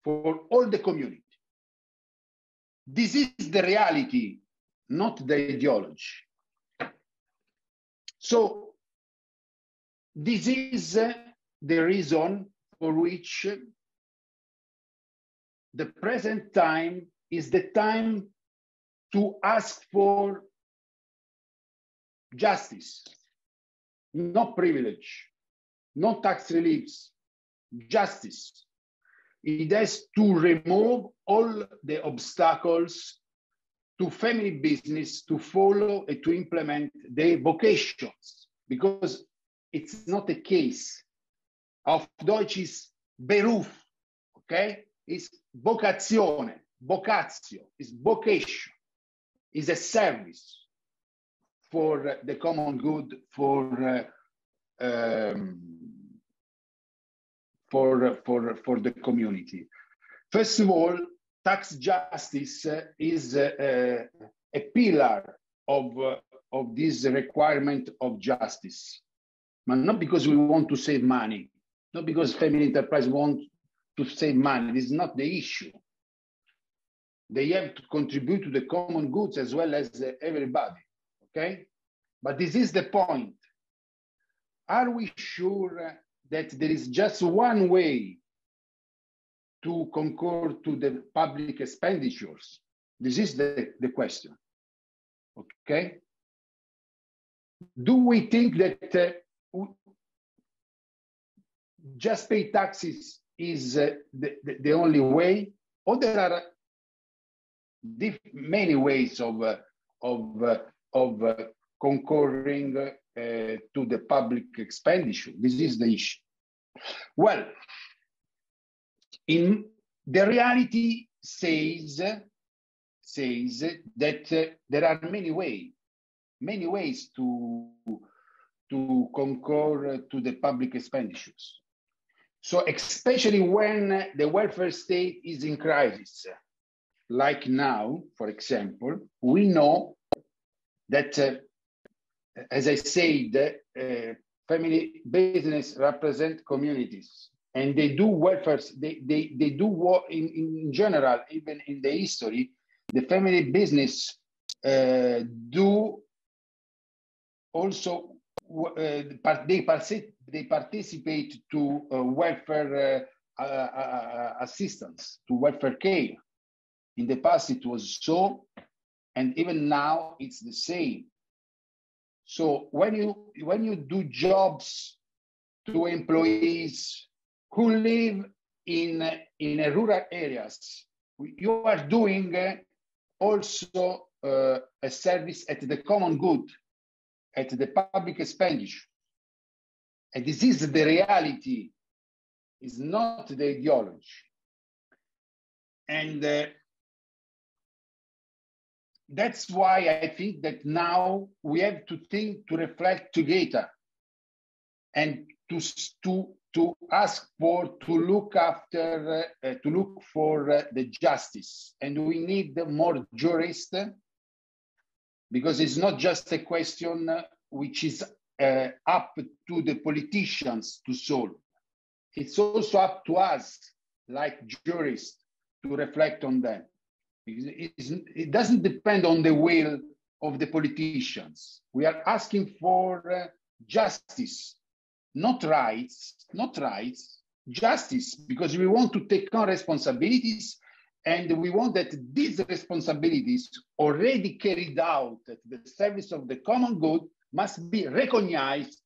for all the community. This is the reality, not the ideology. So this is the reason for which the present time is the time to ask for justice, not privilege, not tax reliefs, justice. It has to remove all the obstacles to family business to follow and to implement their vocations, because it's not a case. Auf Deutsch is Beruf, okay? It's vocazione, vocatio, it's vocation, it's a service for the common good, for the community. First of all, tax justice is a pillar of this requirement of justice, but not because we want to save money, not because family enterprise want to save money. This is not the issue. They have to contribute to the common goods as well as everybody, okay? But this is the point. Are we sure that there is just one way to concur to the public expenditures? This is the question, okay? Do we think that just pay taxes is the only way, or there are many ways of concurring to the public expenditure? This is the issue. Well, in the reality says that there are many ways to concur to the public expenditures. So especially when the welfare state is in crisis, like now, for example, we know that, as I said, family business represent communities, and they do welfare. They do work in general, even in the history. The family business do also they participate to welfare assistance, to welfare care. In the past, it was so, and even now it's the same. So when you do jobs to employees who live in rural areas, you are doing also a service at the common good, at the public expenditure. And this is the reality, is not the ideology. And that's why I think that now we have to think, to reflect together, and to ask for, to look after, to look for the justice. And we need more jurists, because it's not just a question which is up to the politicians to solve. It's also up to us, like jurists, to reflect on that. It doesn't depend on the will of the politicians. We are asking for justice, not rights, justice, because we want to take on responsibilities, and we want that these responsibilities already carried out at the service of the common good must be recognized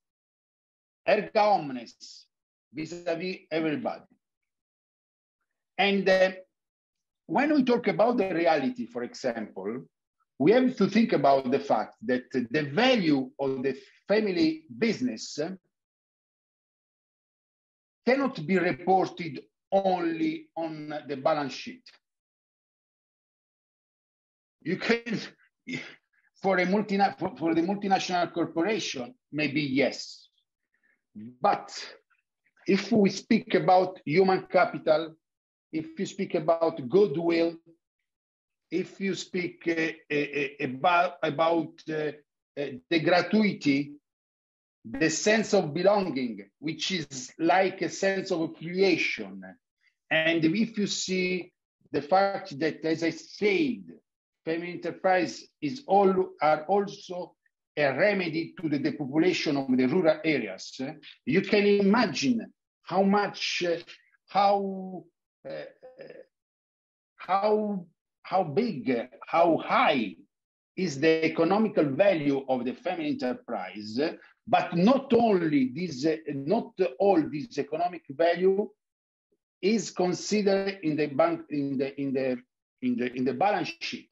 erga omnes, vis-a-vis everybody. And when we talk about the reality, for example, we have to think about the fact that the value of the family business cannot be reported only on the balance sheet. You can, for the multinational corporation, maybe yes. But if we speak about human capital, if you speak about goodwill, if you speak about the gratuity, the sense of belonging, which is like a sense of affiliation, and if you see the fact that, as I said, family enterprise are also a remedy to the depopulation of the rural areas, you can imagine how much, how big, how high is the economical value of the family enterprise. But not only this, not all this economic value is considered in the bank, in the balance sheet.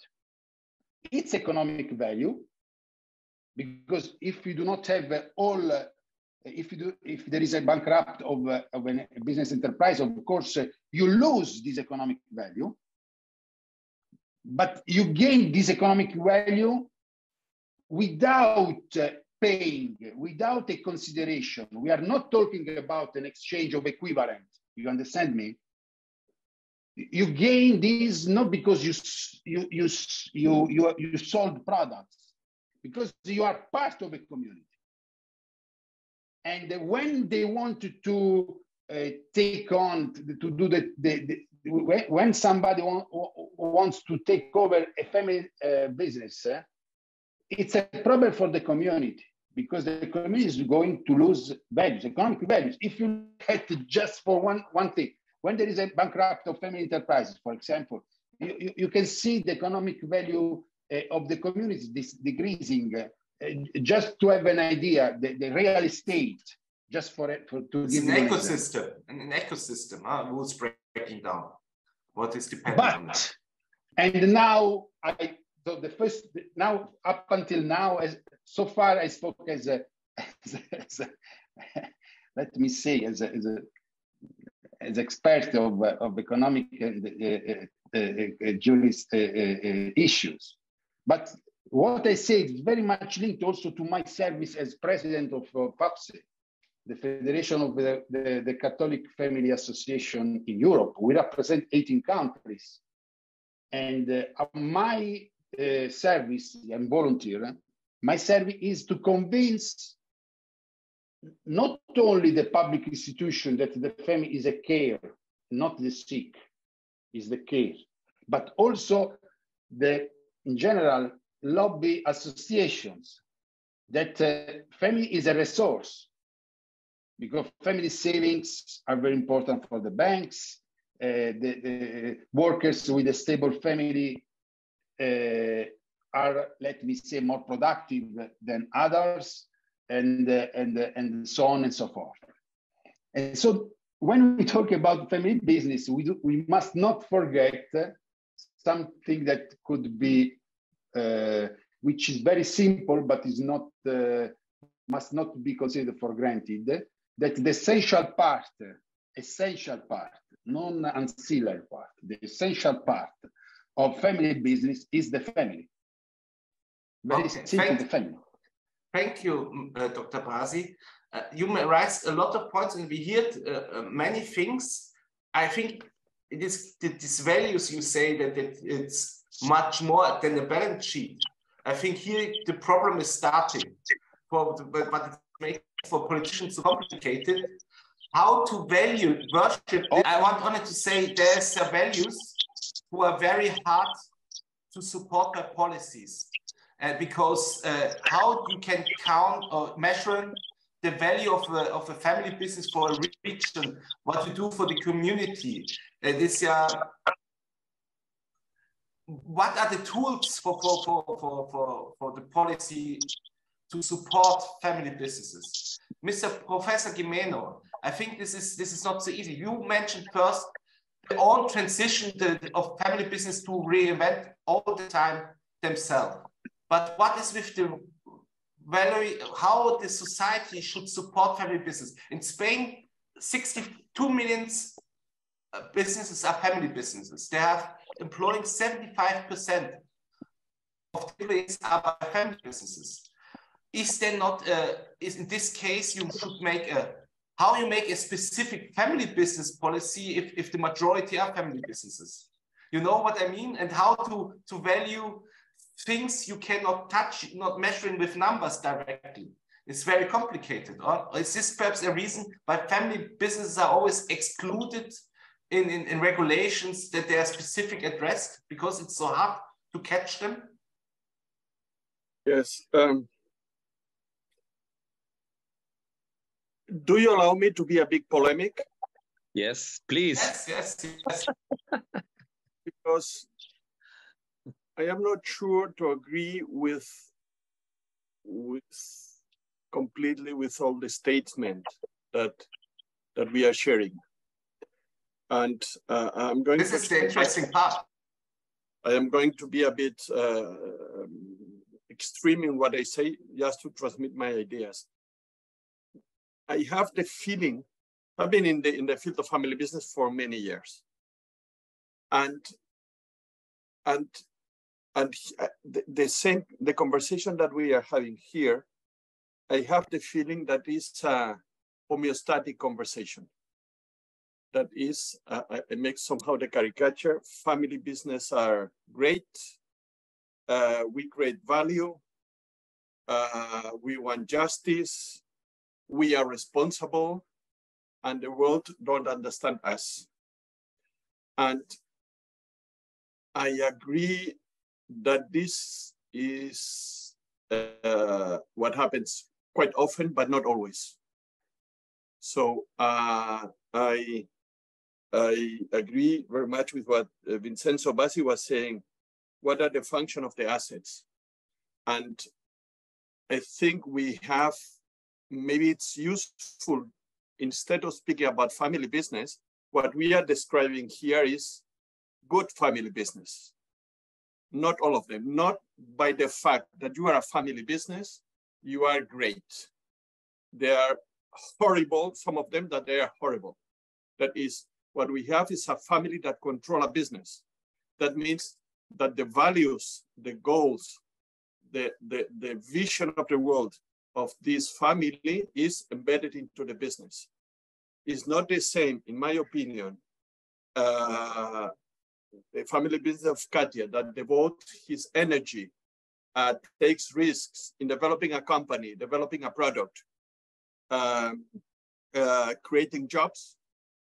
It's economic value, because if you do not have all, if there is a bankrupt of a business enterprise, of course you lose this economic value, but you gain this economic value without paying, without a consideration. We are not talking about an exchange of equivalent. You understand me? You gain this not because you sold products, because you are part of a community. And when they wanted to take on, to do when somebody wants to take over a family business, it's a problem for the community, because the community is going to lose values, economic values. If you look at just for one thing, when there is a bankrupt of family enterprises, for example, you can see the economic value of the community decreasing. Just to have an idea, the real estate, just to give an ecosystem, an ecosystem, who's breaking down, what is dependent on that. And now, up until now, so far I spoke as let me say, as expert of economic and jurist issues. But what I say is very much linked also to my service as president of PAPSE, the Federation of the Catholic Family Association in Europe. We represent 18 countries. And my service, I'm volunteer, my service is to convince not only the public institution that the family is a care, not the sick, is the care, but also in general, lobby associations that family is a resource, because family savings are very important for the banks. The workers with a stable family are, let me say, more productive than others, and so on and so forth. And so when we talk about family business, we must not forget something that could be which is very simple, but is not must not be considered for granted, that the essential part, non-ancillary part, the essential part of family business is the family. very simple in the family. Thank you, Dr. Brasi. You raised a lot of points, and we heard many things. I think it is these values you say that it's much more than a balance sheet. I think here the problem is starting, but it makes for politicians so complicated. How to value worship? I wanted to say there's values who are very hard to support their policies, because how you can count or measure the value of a family business for a region, what you do for the community. What are the tools for the policy to support family businesses? Mr. Professor Gimeno, I think this is not so easy. You mentioned first the own transition of family business to reinvent all the time themselves. But what is with the value, how the society should support family business? In Spain, 62 million businesses are family businesses. They have employing 75% of the employees are family businesses. Is there not, is in this case, you should make how you make a specific family business policy if the majority are family businesses? You know what I mean? And how to value things you cannot touch, not measuring with numbers directly. It's very complicated. Or is this perhaps a reason why family businesses are always excluded in regulations, that they are specific addressed because it's so hard to catch them? Yes. Do you allow me to be a big polemic? Yes, please. Yes. Because I am not sure to agree with completely with all the statements that we are sharing. And I'm going this is the interesting part. I am going to be a bit extreme in what I say, just to transmit my ideas. I have the feeling, I've been in the field of family business for many years. And the conversation that we are having here, I have the feeling that it's a homeostatic conversation. That is, it makes somehow the caricature. Family business are great. We create value. We want justice. We are responsible, and the world don't understand us. And I agree that this is what happens quite often, but not always. So I agree very much with what Vincenzo Bassi was saying. What are the function of the assets? And I think we have, maybe it's useful, instead of speaking about family business, what we are describing here is good family business. Not all of them, not by the fact that you are a family business, you are great. They are horrible, some of them that they are horrible. That is, what we have is a family that control a business. That means that the values, the goals, the vision of the world of this family is embedded into the business. It's not the same, in my opinion, the family business of Katia that devotes his energy, takes risks in developing a company, developing a product, creating jobs,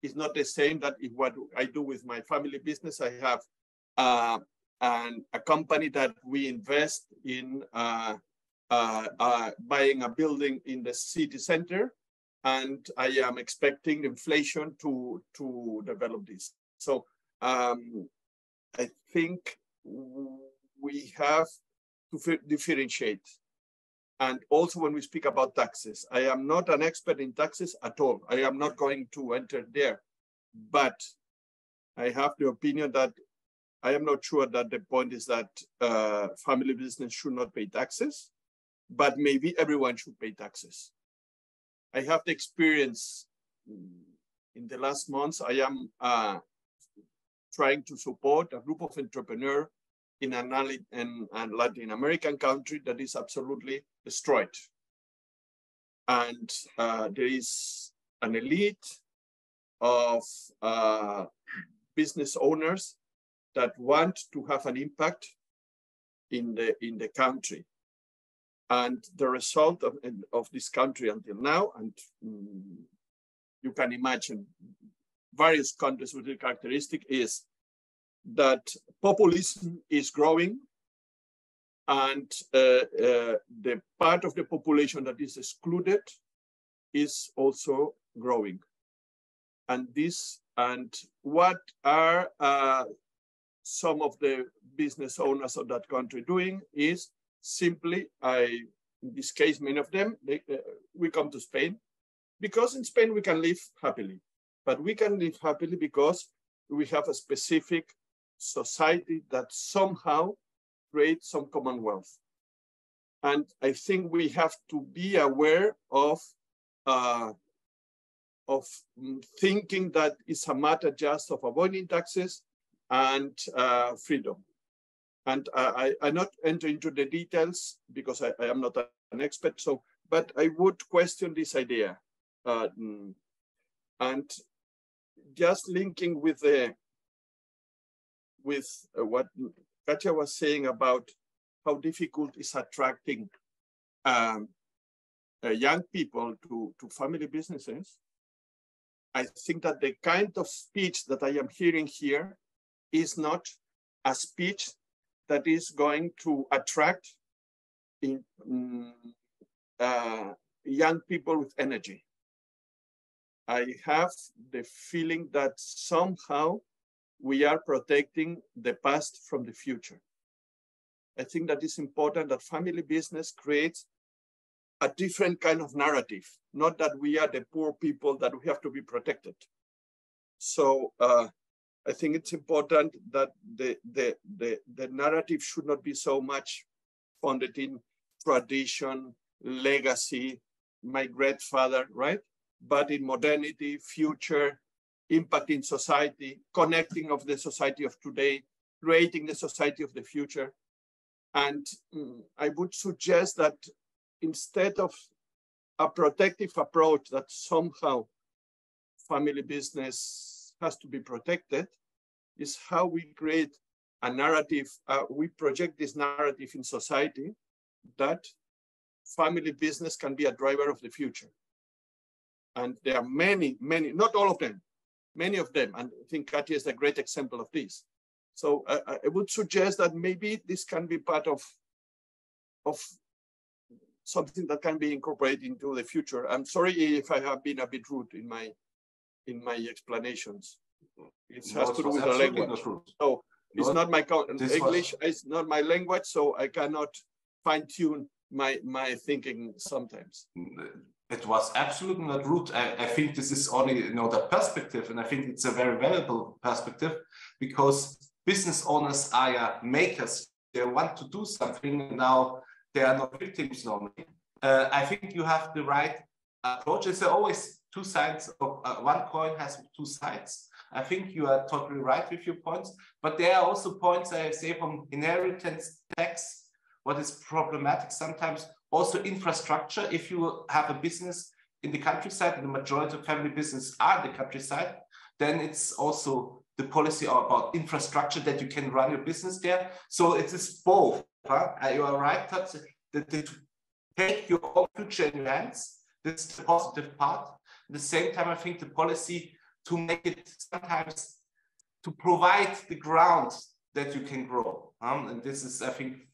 is not the same that if what I do with my family business. I have a company that we invest in buying a building in the city center, and I am expecting inflation to develop this. So I think we have to differentiate. And also when we speak about taxes, I am not an expert in taxes at all. I am not going to enter there, but I have the opinion that I am not sure that the point is that family business should not pay taxes, but maybe everyone should pay taxes. I have the experience in the last months. I am trying to support a group of entrepreneurs in a Latin American country that is absolutely destroyed. And there is an elite of business owners that want to have an impact in the country. And the result of this country until now, and you can imagine various countries with the characteristic, is that populism is growing, and the part of the population that is excluded is also growing. And what are some of the business owners of that country doing is simply, in this case, many of them, we come to Spain, because in Spain we can live happily. But we can live happily because we have a specific society that somehow creates some commonwealth. And I think we have to be aware of thinking that it's a matter just of avoiding taxes and freedom. And I not enter into the details because I am not an expert. So, but I would question this idea, and just linking with what Katja was saying about how difficult is attracting young people to family businesses. I think that the kind of speech that I am hearing here is not a speech that is going to attract young people with energy. I have the feeling that somehow we are protecting the past from the future. I think that it's important that family business creates a different kind of narrative, not that we are the poor people that we have to be protected. So I think it's important that the narrative should not be so much founded in tradition, legacy, my grandfather, right? But in modernity, future, impact in society, connecting of the society of today, creating the society of the future. And I would suggest that instead of a protective approach that somehow family business has to be protected, is how we create a narrative, we project this narrative in society that family business can be a driver of the future. And there are many, not all of them, many of them. And I think Katja is a great example of this. So I would suggest that maybe this can be part of something that can be incorporated into the future. I'm sorry if I have been a bit rude in my explanations. It has to do with the language. So it's not my English. It's not my language, so I cannot fine-tune my thinking sometimes. It was absolutely not rude. I think this is only another perspective, and I think it's a very valuable perspective, because business owners are makers. They want to do something, and now they are not victims normally. I think you have the right approach. There's always two sides of one coin has two sides. I think you are totally right with your points, but there are also points I say from inheritance tax, what is problematic sometimes. Also infrastructure, if you have a business in the countryside, and the majority of family business are in the countryside, then it's also the policy about infrastructure that you can run your business there. So it is both. You are right, that to take your own future in your hands, that's the positive part. At the same time, I think the policy to make it sometimes to provide the ground that you can grow. And this is, I think,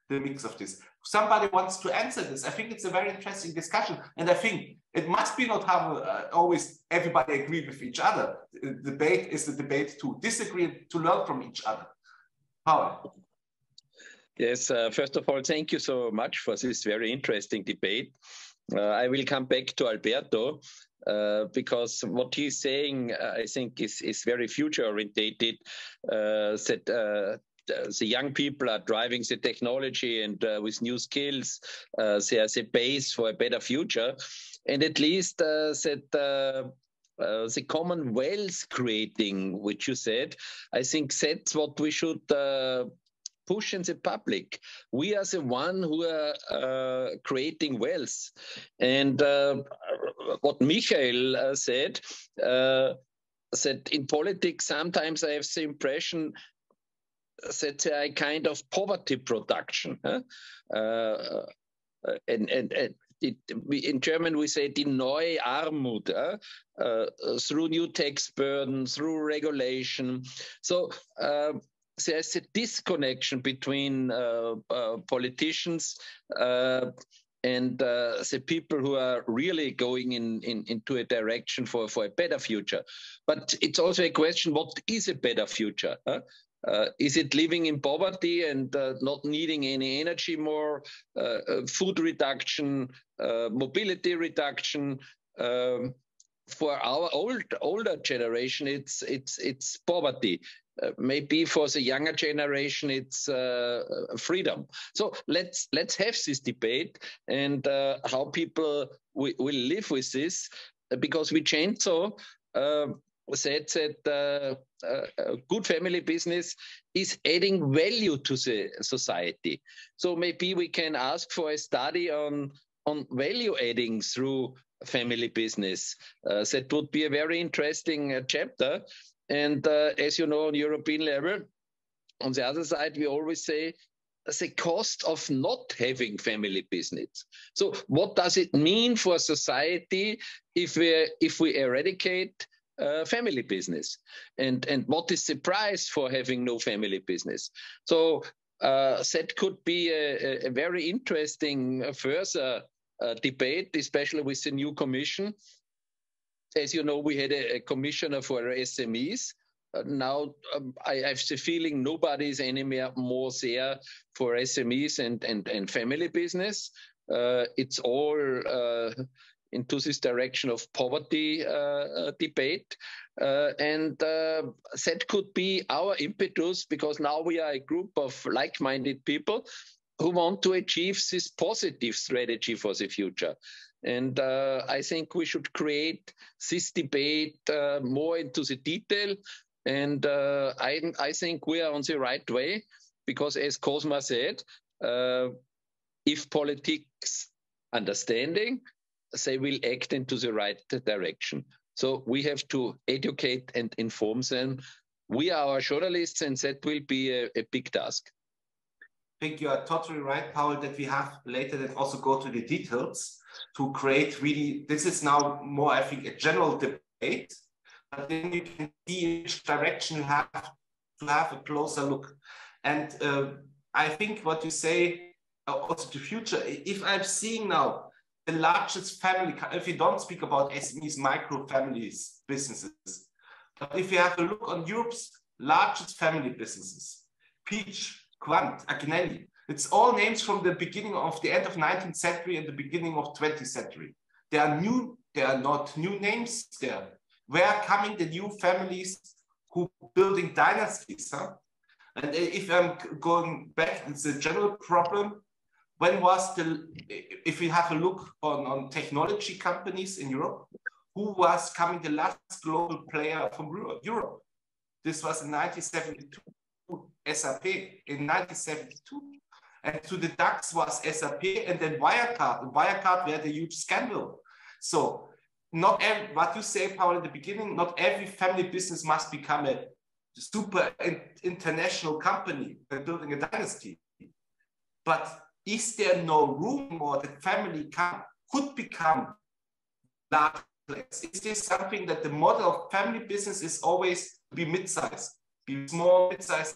the mix of this. Somebody wants to answer this. I think it's a very interesting discussion. And I think it must be not how always everybody agree with each other. The debate is the debate to disagree, to learn from each other. Paul. Yes, first of all, thank you so much for this very interesting debate. I will come back to Alberto because what he's saying, I think, is very future-orientated, that the young people are driving the technology, and with new skills, there's a base for a better future. And at least that the commonwealth creating, which you said, I think that's what we should push in the public. We are the one who are creating wealth. And what Michael said, that in politics, sometimes I have the impression that they are kind of poverty production. In German, we say die neue Armut, through new tax burden, through regulation. So there's a disconnection between politicians and the people who are really going into a direction for a better future. But it's also a question, what is a better future? Is it living in poverty and not needing any energy more, food reduction, mobility reduction? For our older generation, it's poverty. Maybe for the younger generation, it's freedom. So let's have this debate and how people will live with this, because Vincenzo said that a good family business is adding value to the society. So maybe we can ask for a study on value adding through family business. That would be a very interesting chapter. And as you know, on European level, on the other side, we always say the cost of not having family business. So what does it mean for society if we eradicate family business, and what is the price for having no family business? So that could be a very interesting further debate, especially with the new commission. As you know, we had a commissioner for SMEs. Now I have the feeling nobody is anymore more there for SMEs and family business. It's all into this direction of poverty debate. And that could be our impetus, because now we are a group of like-minded people who want to achieve this positive strategy for the future. And I think we should create this debate more into the detail. And I think we are on the right way, because as Cosma said, if politics understanding, they will act into the right direction. So we have to educate and inform them. We are our journalists, and that will be a big task. I think you are totally right, Paul, that we have later then also go to the details to create really, this is now more, I think, a general debate, but then you can see which direction you have to have a closer look. And I think what you say, also the future, if I'm seeing now the largest family, if you don't speak about SMEs, micro families, businesses, but if you have a look on Europe's largest family businesses, Peach, Quant, Agnelli, it's all names from the beginning of the end of 19th century and the beginning of 20th century. They are not new names there. Where are coming the new families who building dynasties? And if I'm going back, it's a general problem. When was if we have a look on technology companies in Europe, who was coming the last global player from Europe? This was in 1972, SAP in 1972. And to the DAX was SAP and then Wirecard. And Wirecard, we had a huge scandal. So not every, what you say, Paul, in the beginning, not every family business must become a super international company building a dynasty. But is there no room more that family could become large players? Is this something that the model of family business is always to be mid-sized, be small, mid-sized?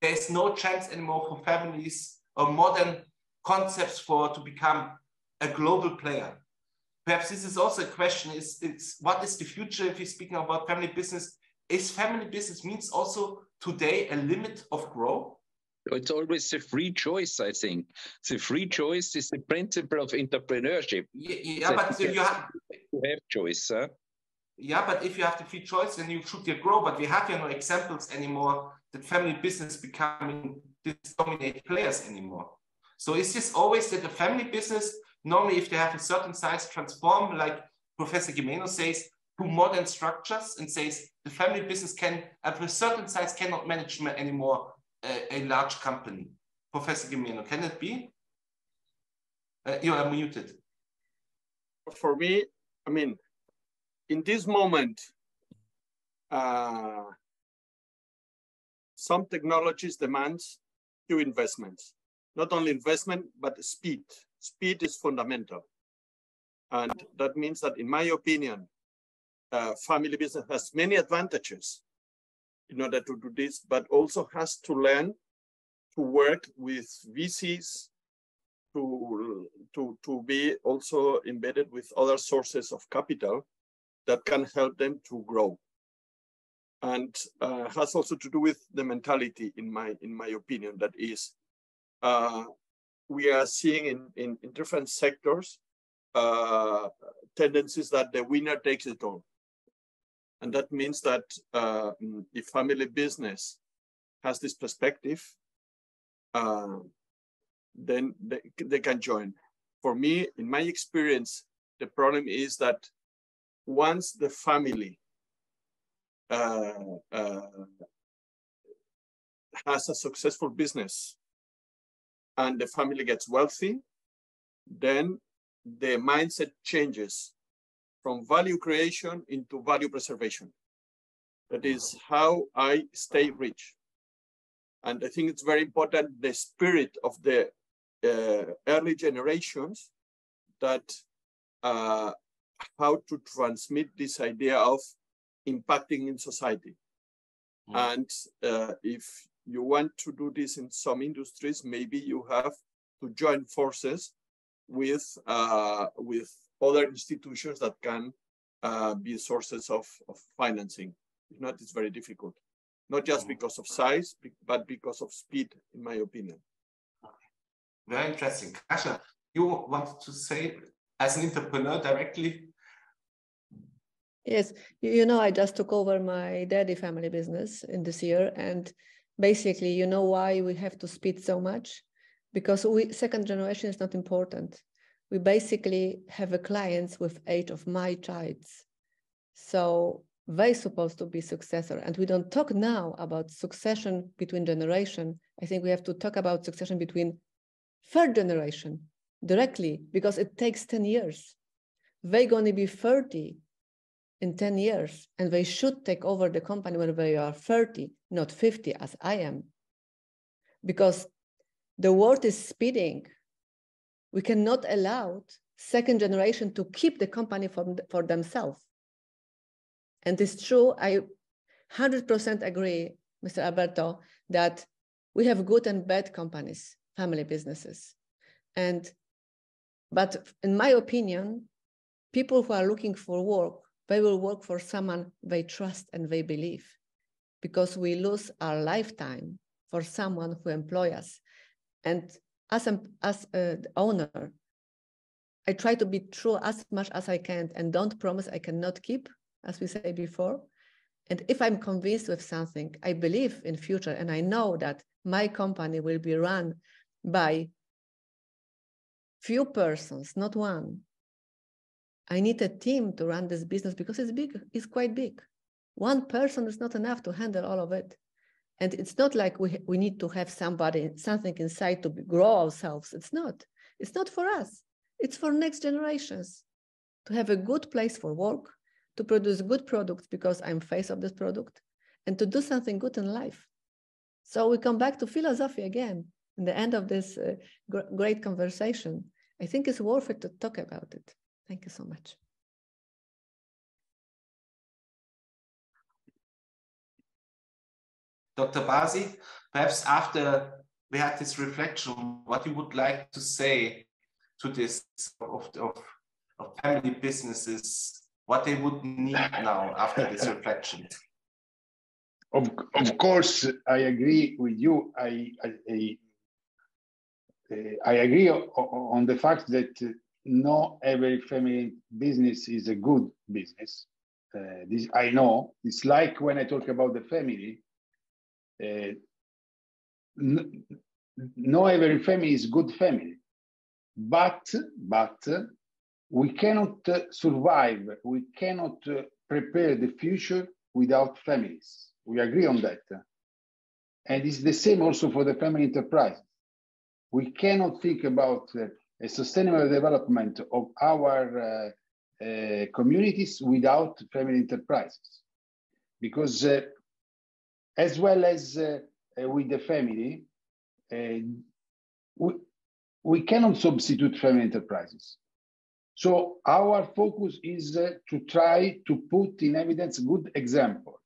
There's no chance anymore for families or modern concepts to become a global player. Perhaps this is also a question, what is the future if we're speaking about family business? Is family business means also today a limit of growth? It's always a free choice, I think. The free choice is the principle of entrepreneurship. Yeah, but you have choice. Huh? Yeah, but if you have the free choice, then you should grow. But we have no examples anymore that family business becoming these dominant players anymore. So is this always that the family business, normally if they have a certain size, transform, like Professor Gimeno says, to modern structures, and says the family business can, at a certain size, cannot manage anymore a large company? Professor Gimeno, can it be? You are muted. For me, I mean, in this moment, some technologies demands few investments. Not only investment, but speed. Speed is fundamental. And that means that, in my opinion, family business has many advantages in order to do this, but also has to learn to work with VCs, to be also embedded with other sources of capital that can help them to grow. And has also to do with the mentality, in my opinion, that is, we are seeing in different sectors tendencies that the winner takes it all. And that means that if family business has this perspective, then they can join. For me, in my experience, the problem is that once the family has a successful business and the family gets wealthy, then the mindset changes from value creation into value preservation. That is how I stay rich. And I think it's very important, the spirit of the early generations, that how to transmit this idea of impacting in society. And if you want to do this in some industries, maybe you have to join forces with other institutions that can be sources of financing. If not, it's very difficult. Not just because of size, but because of speed, in my opinion. Very interesting. Kasia, you wanted to say, as an entrepreneur directly? Yes, you know, I just took over my daddy family business in this year. And basically, you know why we have to speed so much? Because second generation is not important. We basically have a clients with age of my childs. So they're supposed to be successor. And we don't talk now about succession between generation. I think we have to talk about succession between third generation directly, because it takes 10 years. They're going to be 30 in 10 years, and they should take over the company when they are 30, not 50 as I am. Because the world is speeding. We cannot allow second generation to keep the company for themselves. And it's true, I 100% agree, Mr. Alberto, that we have good and bad companies, family businesses. But in my opinion, people who are looking for work, they will work for someone they trust and they believe, because we lose our lifetime for someone who employs us. And as an owner, I try to be true as much as I can and don't promise I cannot keep, as we say before. And if I'm convinced with something, I believe in future, and I know that my company will be run by few persons, not one. I need a team to run this business because it's big, it's quite big. One person is not enough to handle all of it. And it's not like we need to have something inside to grow ourselves. It's not for us. It's for next generations to have a good place for work, to produce good products because I'm face of this product, and to do something good in life. So we come back to philosophy again in the end of this great conversation. I think it's worth it to talk about it. Thank you so much. Dr. Basi, perhaps after we had this reflection, what you would like to say to this of family businesses, what they would need now after this reflection? Of course, I agree with you. I agree on the fact that not every family business is a good business. This I know. It's like when I talk about the family. Not every family is good family, but we cannot survive. We cannot prepare the future without families. We agree on that. And it's the same also for the family enterprise. We cannot think about a sustainable development of our communities without family enterprises. Because as well as with the family, we cannot substitute family enterprises. So our focus is to try to put in evidence good example,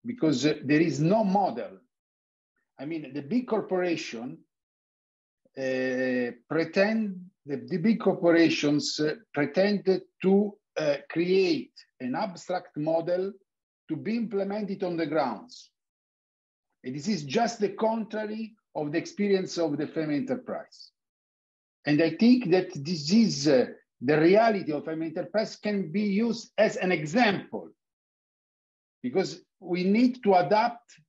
because there is no model. I mean, the big corporation the big corporations pretend to create an abstract model to be implemented on the grounds. And this is just the contrary of the experience of the family enterprise. And I think that this is the reality of family enterprise can be used as an example, because we need to adapt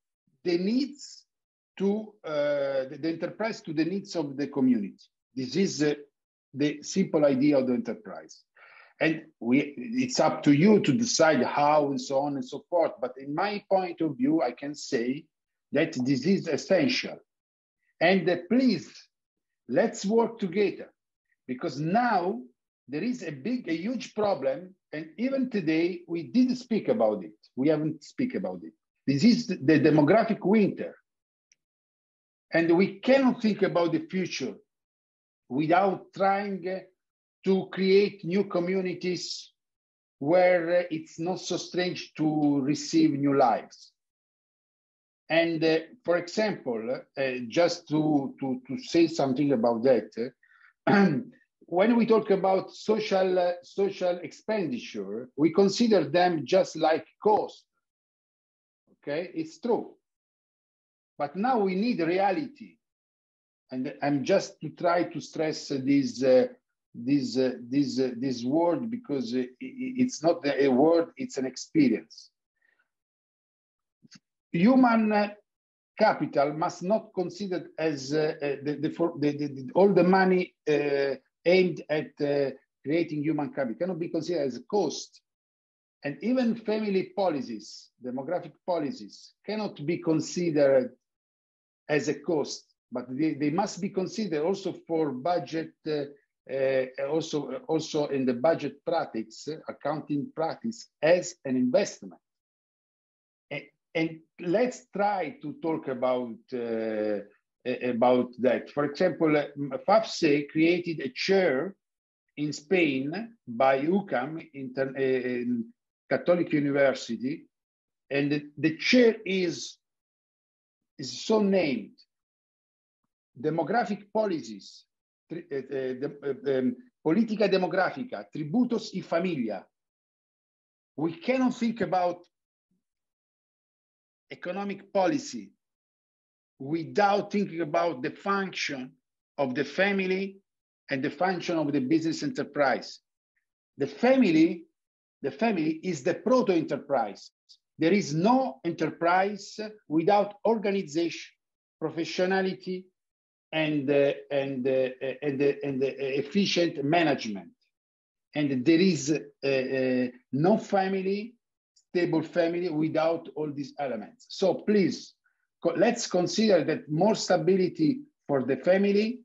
the needs to the enterprise to the needs of the community. This is the simple idea of the enterprise. And it's up to you to decide how and so on and so forth. But in my point of view, I can say that this is essential. And please, let's work together, because now there is a huge problem. And even today, we didn't speak about it. We haven't speak about it. This is the demographic winter. And we cannot think about the future without trying to create new communities where it's not so strange to receive new lives. And for example, just to say something about that, when we talk about social expenditure, we consider them just like cost. Okay, it's true. But now we need reality. And I'm just to try to stress this word, because it's not a word, it's an experience. Human capital must not considered as all the money aimed at creating human capital cannot be considered as a cost. And even family policies, demographic policies, cannot be considered as a cost, but they must be considered also for budget, also in the budget practice, accounting practice, as an investment. And let's try to talk about that. For example, FAFSE created a chair in Spain by UCAM, in Catholic University, and the chair is so named: Demographic Policies, Politica Demografica, Tributos y Familia. We cannot think about economic policy without thinking about the function of the family and the function of the business enterprise. The family is the proto-enterprise. There is no enterprise without organization, professionality, and efficient management. And there is no family, stable family, without all these elements. So please, let's consider that more stability for the family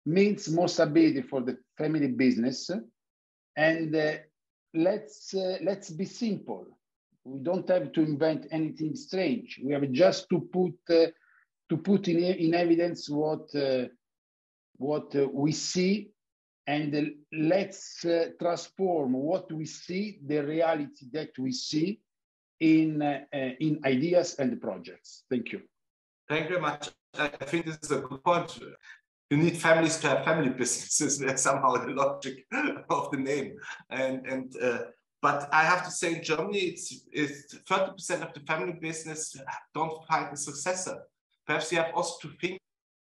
means more stability for the family business. And let's be simple. We don't have to invent anything strange. We have just to put in evidence what we see, and let's transform what we see, the reality that we see, in ideas and projects. Thank you. Thank you very much. I think this is a good point. You need families to have family businesses. That's somehow the logic of the name. But I have to say, in Germany, it's 30% of the family business don't find a successor. Perhaps you have also to think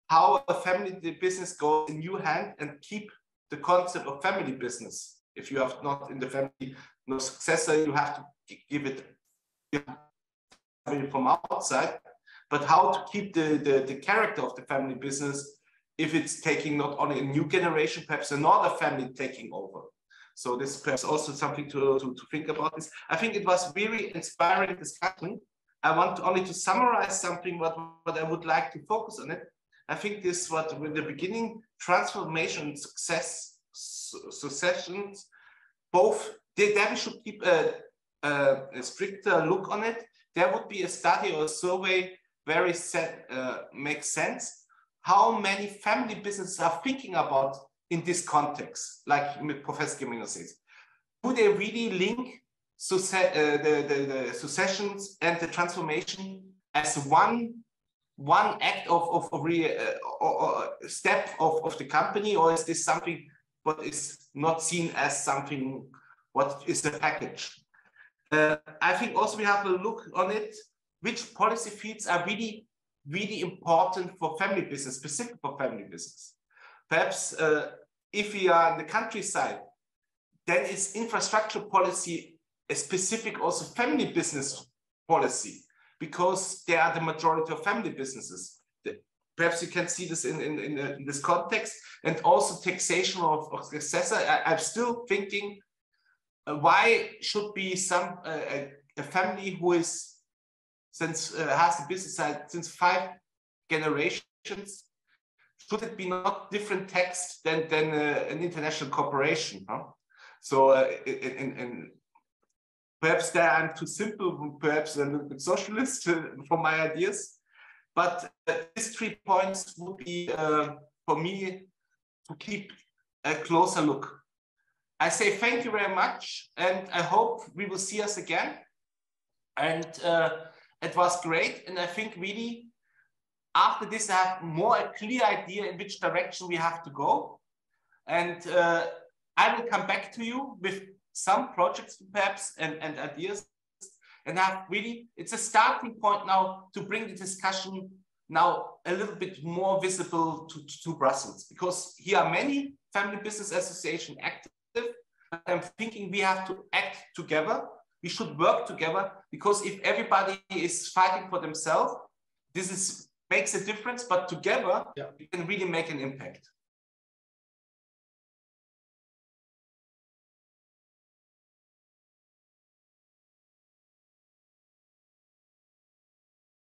how a family business goes in your hand and keep the concept of family business. If you have not in the family no successor, you have to give it from outside. But how to keep the character of the family business if it's taking not only a new generation, perhaps another family taking over. So this is perhaps also something to think about this. I think it was very inspiring discussion. I want only to summarize something what I would like to focus on it. I think this what in the beginning, transformation, success, successions, both there we should keep a stricter look on it. There would be a study or a survey very makes sense. How many family businesses are thinking about in this context, like Professor Gemino says? Do they really link the successions and the transformation as one act of step of the company, or is this something what is not seen as something what is the package? I think also we have a look on it, which policy fields are really, really important for family business, specific for family business. Perhaps if we are in the countryside, then is infrastructure policy a specific also family business policy, because they are the majority of family businesses. Perhaps you can see this in this context, and also taxation of successor. I'm still thinking, why should be a family who is has the business side since 5 generations, should it be not different tax than an international corporation? Huh? So perhaps there I'm too simple, perhaps a little bit socialist for my ideas, but these 3 points would be for me to keep a closer look. I say thank you very much, and I hope we will see us again. And it was great, and I think really after this I have more a clear idea in which direction we have to go, and I will come back to you with some projects perhaps and ideas, and have really, it's a starting point now to bring the discussion now a little bit more visible to Brussels, because here are many family business associations active. I'm thinking we have to act together. We should work together, because if everybody is fighting for themselves, this makes a difference, but together we can really make an impact.